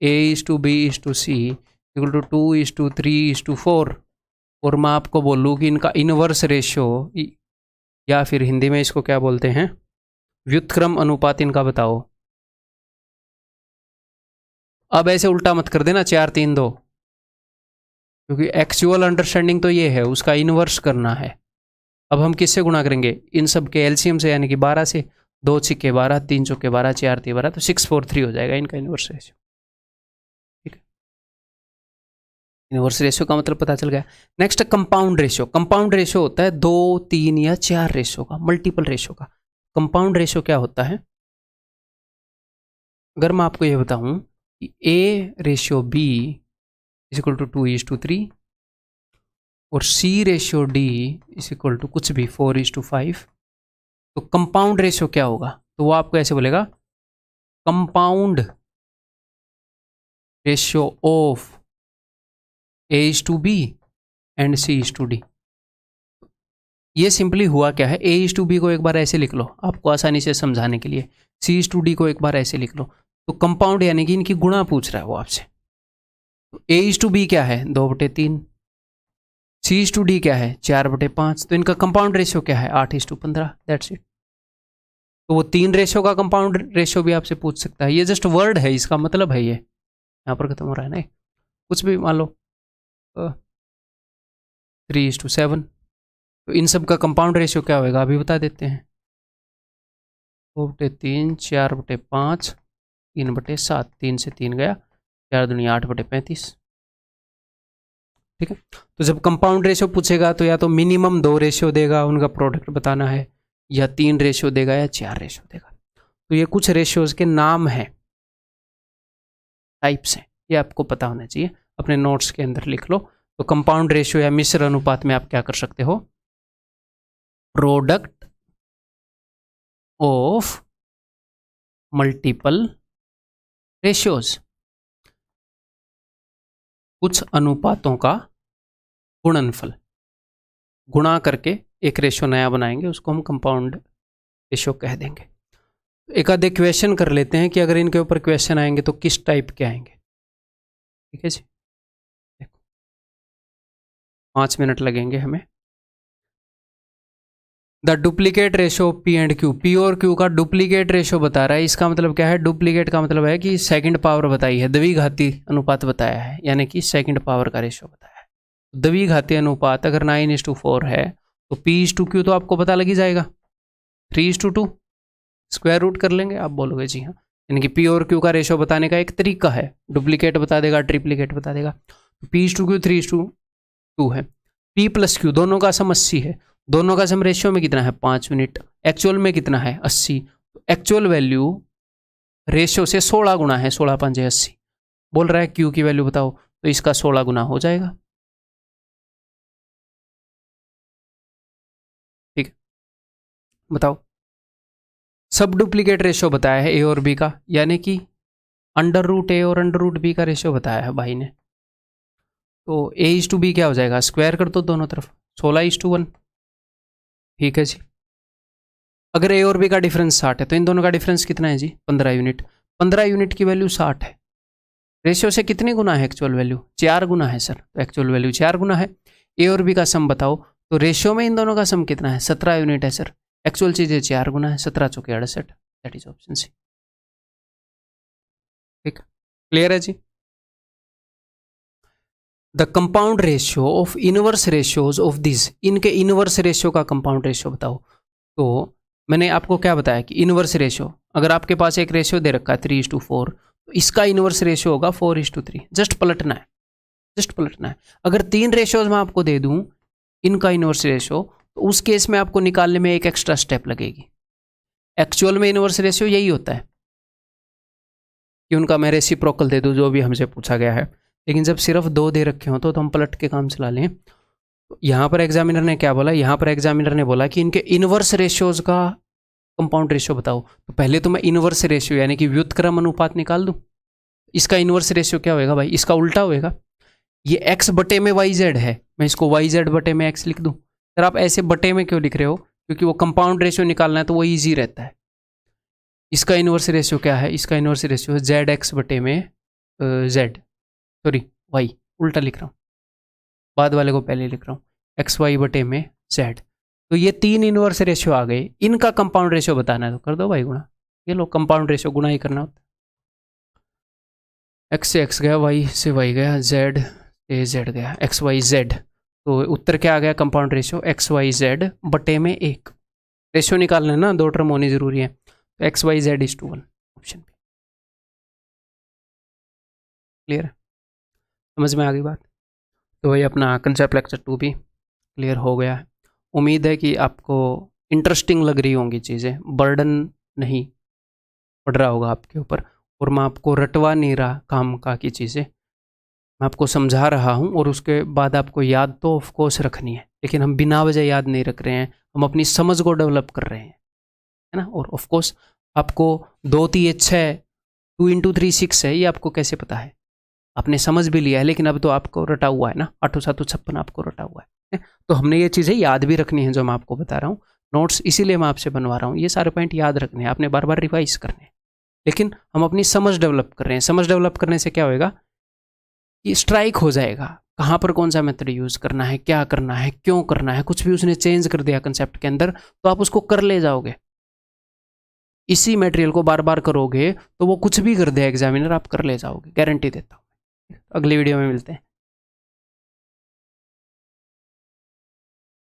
A/B/C = 2:3:4, और मैं आपको बोलूँ कि इनका इनवर्स रेशियो, या फिर हिंदी में इसको क्या बोलते हैं, व्युत्क्रम अनुपात इनका बताओ। अब ऐसे उल्टा मत कर देना 4:3:2, क्योंकि एक्चुअल अंडरस्टैंडिंग तो ये है, उसका इनवर्स करना है। अब हम किससे गुणा करेंगे, इन सब के एलसीएम से, यानी कि 12 से, 2 छक्के 12, 3 चौके 12, 4 3 12, तो 643 हो जाएगा इनका इनवर्स रेशियो, ठीक है। इनवर्स रेशियो का मतलब पता चल गया। Next compound ratio. Compound ratio होता है 2, 3 या 4 रेशियो का, मल्टीपल रेशियो का। कंपाउंड रेशियो क्या होता है, अगर मैं आपको ये बताऊं कि A/B = 2:3 और C/D = कुछ भी 4:5, तो कंपाउंड रेशियो क्या होगा, तो वो आपको ऐसे बोलेगा, compound ratio of A/B and C/D। ये सिंपली हुआ क्या है, A/B को एक बार ऐसे लिख लो आपको आसानी से समझाने के लिए, C/D को एक बार ऐसे लिख लो। तो कंपाउंड यानी कि इनकी गुणा पूछ रहा है वो आपसे। तो A/B क्या है, 2/3, C/D क्या है, 4/5, तो इनका कंपाउंड रेशियो क्या है, 8:15, दैट्स इट। तो वो 3 रेशियो का कंपाउंड रेशियो भी आपसे पूछ सकता है, ये जस्ट वर्ड है, इसका मतलब है ये, यहाँ पर खत्म हो रहा है ना, कुछ भी मान लो 3:7, तो इन सब का कंपाउंड रेशियो क्या होगा अभी बता देते हैं, 2/3, 4/5, 3/7, 3 से 3 गया, 4 दूनी 8/35, ठीक है। तो जब कंपाउंड रेशियो पूछेगा तो या तो मिनिमम 2 रेशियो देगा, उनका प्रोडक्ट बताना है, या 3 रेशियो देगा, या 4 रेशियो देगा। तो ये कुछ रेशियोज के नाम हैं, टाइप्स हैं, ये आपको पता होना चाहिए, अपने नोट्स के अंदर लिख लो। तो कंपाउंड रेशियो या मिश्र अनुपात में आप क्या कर सकते हो, प्रोडक्ट ऑफ मल्टीपल रेशियोज, कुछ अनुपातों का गुणनफल, गुणा करके एक रेशियो नया बनाएंगे, उसको हम कंपाउंड रेशियो कह देंगे। एक आधे क्वेश्चन कर लेते हैं कि अगर इनके ऊपर क्वेश्चन आएंगे तो किस टाइप के आएंगे, ठीक है जी। देखो 5 मिनट लगेंगे हमें। The duplicate ratio P and Q, P और Q का डुप्लीकेट रेशियो बता रहा है। इसका मतलब क्या है, डुप्लीकेट का मतलब है कि सेकंड पावर बताई है, द्विघाती अनुपात बताया है, यानी कि सेकंड पावर का रेशियो बताया है। द्विघाती अनुपात अगर 9:4 है तो P/Q तो आपको पता लग ही जाएगा, 3:2, स्क्वायर रूट कर लेंगे, आप बोलोगे जी हाँ, यानी कि पी और क्यू का रेशो बताने का एक तरीका है, डुप्लीकेट बता देगा, ट्रिप्लीकेट बता देगा। P/Q 3:2 है। P+Q दोनों का सम 80 है, दोनों का सम रेशियो में कितना है 5 यूनिट, एक्चुअल में कितना है 80, एक्चुअल वैल्यू रेशियो से 16 गुना है, 16 × 5 = 80। बोल रहा है क्यू की वैल्यू बताओ, तो इसका 16 गुना हो जाएगा। ठीक है, बताओ। सब डुप्लीकेट रेशियो बताया है ए और बी का, यानी कि √A और √B का रेशियो बताया है भाई ने। तो A/B क्या हो जाएगा, स्क्वायर कर दो दोनों तरफ, 16:1। ठीक है जी। अगर ए और बी का डिफरेंस 60 है तो इन दोनों का डिफरेंस कितना है जी, 15 यूनिट। 15 यूनिट की वैल्यू 60 है, रेशियो से कितनी गुना है एक्चुअल वैल्यू, 4 गुना है सर, तो एक्चुअल वैल्यू 4 गुना है। ए और बी का सम बताओ, तो रेशियो में इन दोनों का सम कितना है, 17 यूनिट है सर, एक्चुअल चीज़ें 4 गुना है, 17 × 4 = 68। दैट इज ऑप्शन सी। ठीक, क्लियर है जी। The compound ratio of inverse ratios of this, इनके इनवर्स रेशियो का कंपाउंड रेशियो बताओ। तो मैंने आपको क्या बताया कि इनवर्स रेशियो, अगर आपके पास एक रेशियो दे रखा है 3:4, तो इसका इनवर्स रेशियो होगा 4:3। जस्ट पलटना है, जस्ट पलटना है। अगर 3 रेशियोज मैं आपको दे दूं इनका इनवर्स रेशियो, तो उस केस में आपको निकालने में एक एक्स्ट्रा स्टेप लगेगी। एक्चुअल में इनवर्स रेशियो यही होता है कि उनका मैं रेसिप्रोकल दे दूं, जो भी हमसे पूछा गया है। लेकिन जब सिर्फ 2 दे रखे हो तो हम पलट के काम चला लें। तो यहाँ पर एग्जामिनर ने क्या बोला, यहाँ पर एग्जामिनर ने बोला कि इनके इनवर्स रेशियोज का कंपाउंड रेशियो बताओ। तो पहले तो मैं इनवर्स रेशियो यानी कि व्युत्क्रम अनुपात निकाल दूं। इसका इनवर्स रेशियो क्या होएगा भाई, इसका उल्टा होएगा। ये x बटे में YZ है, मैं इसको YZ बटे में x लिख दूं। सर आप ऐसे बटे में क्यों लिख रहे हो, क्योंकि वो कंपाउंड रेशियो निकालना है तो वो ईजी रहता है। इसका इनवर्स रेशियो क्या है, इसका इनवर्स रेशियो है ZX बटे में Y, उल्टा लिख रहा हूँ, बाद वाले को पहले लिख रहा हूँ, XY बटे में Z। तो ये 3 इनवर्स रेशियो आ गए, इनका कंपाउंड रेशियो बताना है तो कर दो भाई गुणा। ये लो, कंपाउंड रेशियो गुणा ही करना होता है। X से X गया, Y से Y गया, Z से Z गया, XYZ। तो उत्तर क्या आ गया, कंपाउंड रेशियो XYZ बटे में 1। रेशियो निकालना है ना, 2 टर्म होनी जरूरी है, तो XYZ:1 ऑप्शन पे। क्लियर है, समझ में आ गई बात। तो वही अपना कंसेप्ट लेक्चर 2 भी क्लियर हो गया है। उम्मीद है कि आपको इंटरेस्टिंग लग रही होंगी चीज़ें, बर्डन नहीं पड़ रहा होगा आपके ऊपर, और मैं आपको रटवा नहीं रहा काम का की चीज़ें, मैं आपको समझा रहा हूँ। और उसके बाद आपको याद तो ऑफ कोर्स रखनी है, लेकिन हम बिना वजह याद नहीं रख रहे हैं, हम अपनी समझ को डेवलप कर रहे हैं, है ना। और ऑफ कोर्स आपको 2 3 6 2 × 3 6 है, ये आपको कैसे पता है, आपने समझ भी लिया है, लेकिन अब तो आपको रटा हुआ है ना, 8 7 56 आपको रटा हुआ है। तो हमने ये चीज़ें याद भी रखनी है जो मैं आपको बता रहा हूँ। नोट्स इसीलिए मैं आपसे बनवा रहा हूँ, ये सारे पॉइंट याद रखने हैं, आपने बार बार रिवाइज करने हैं, लेकिन हम अपनी समझ डेवलप कर रहे हैं। समझ डेवलप करने से क्या होएगा कि स्ट्राइक हो जाएगा, कहाँ पर कौन सा मेथड यूज़ करना है, क्या करना है, क्यों करना है। कुछ भी उसने चेंज कर दिया कंसेप्ट के अंदर तो आप उसको कर ले जाओगे। इसी मटेरियल को बार बार करोगे तो वो कुछ भी कर दे एग्जामिनर, आप कर ले जाओगे, गारंटी देता हूँ। अगली वीडियो में मिलते हैं।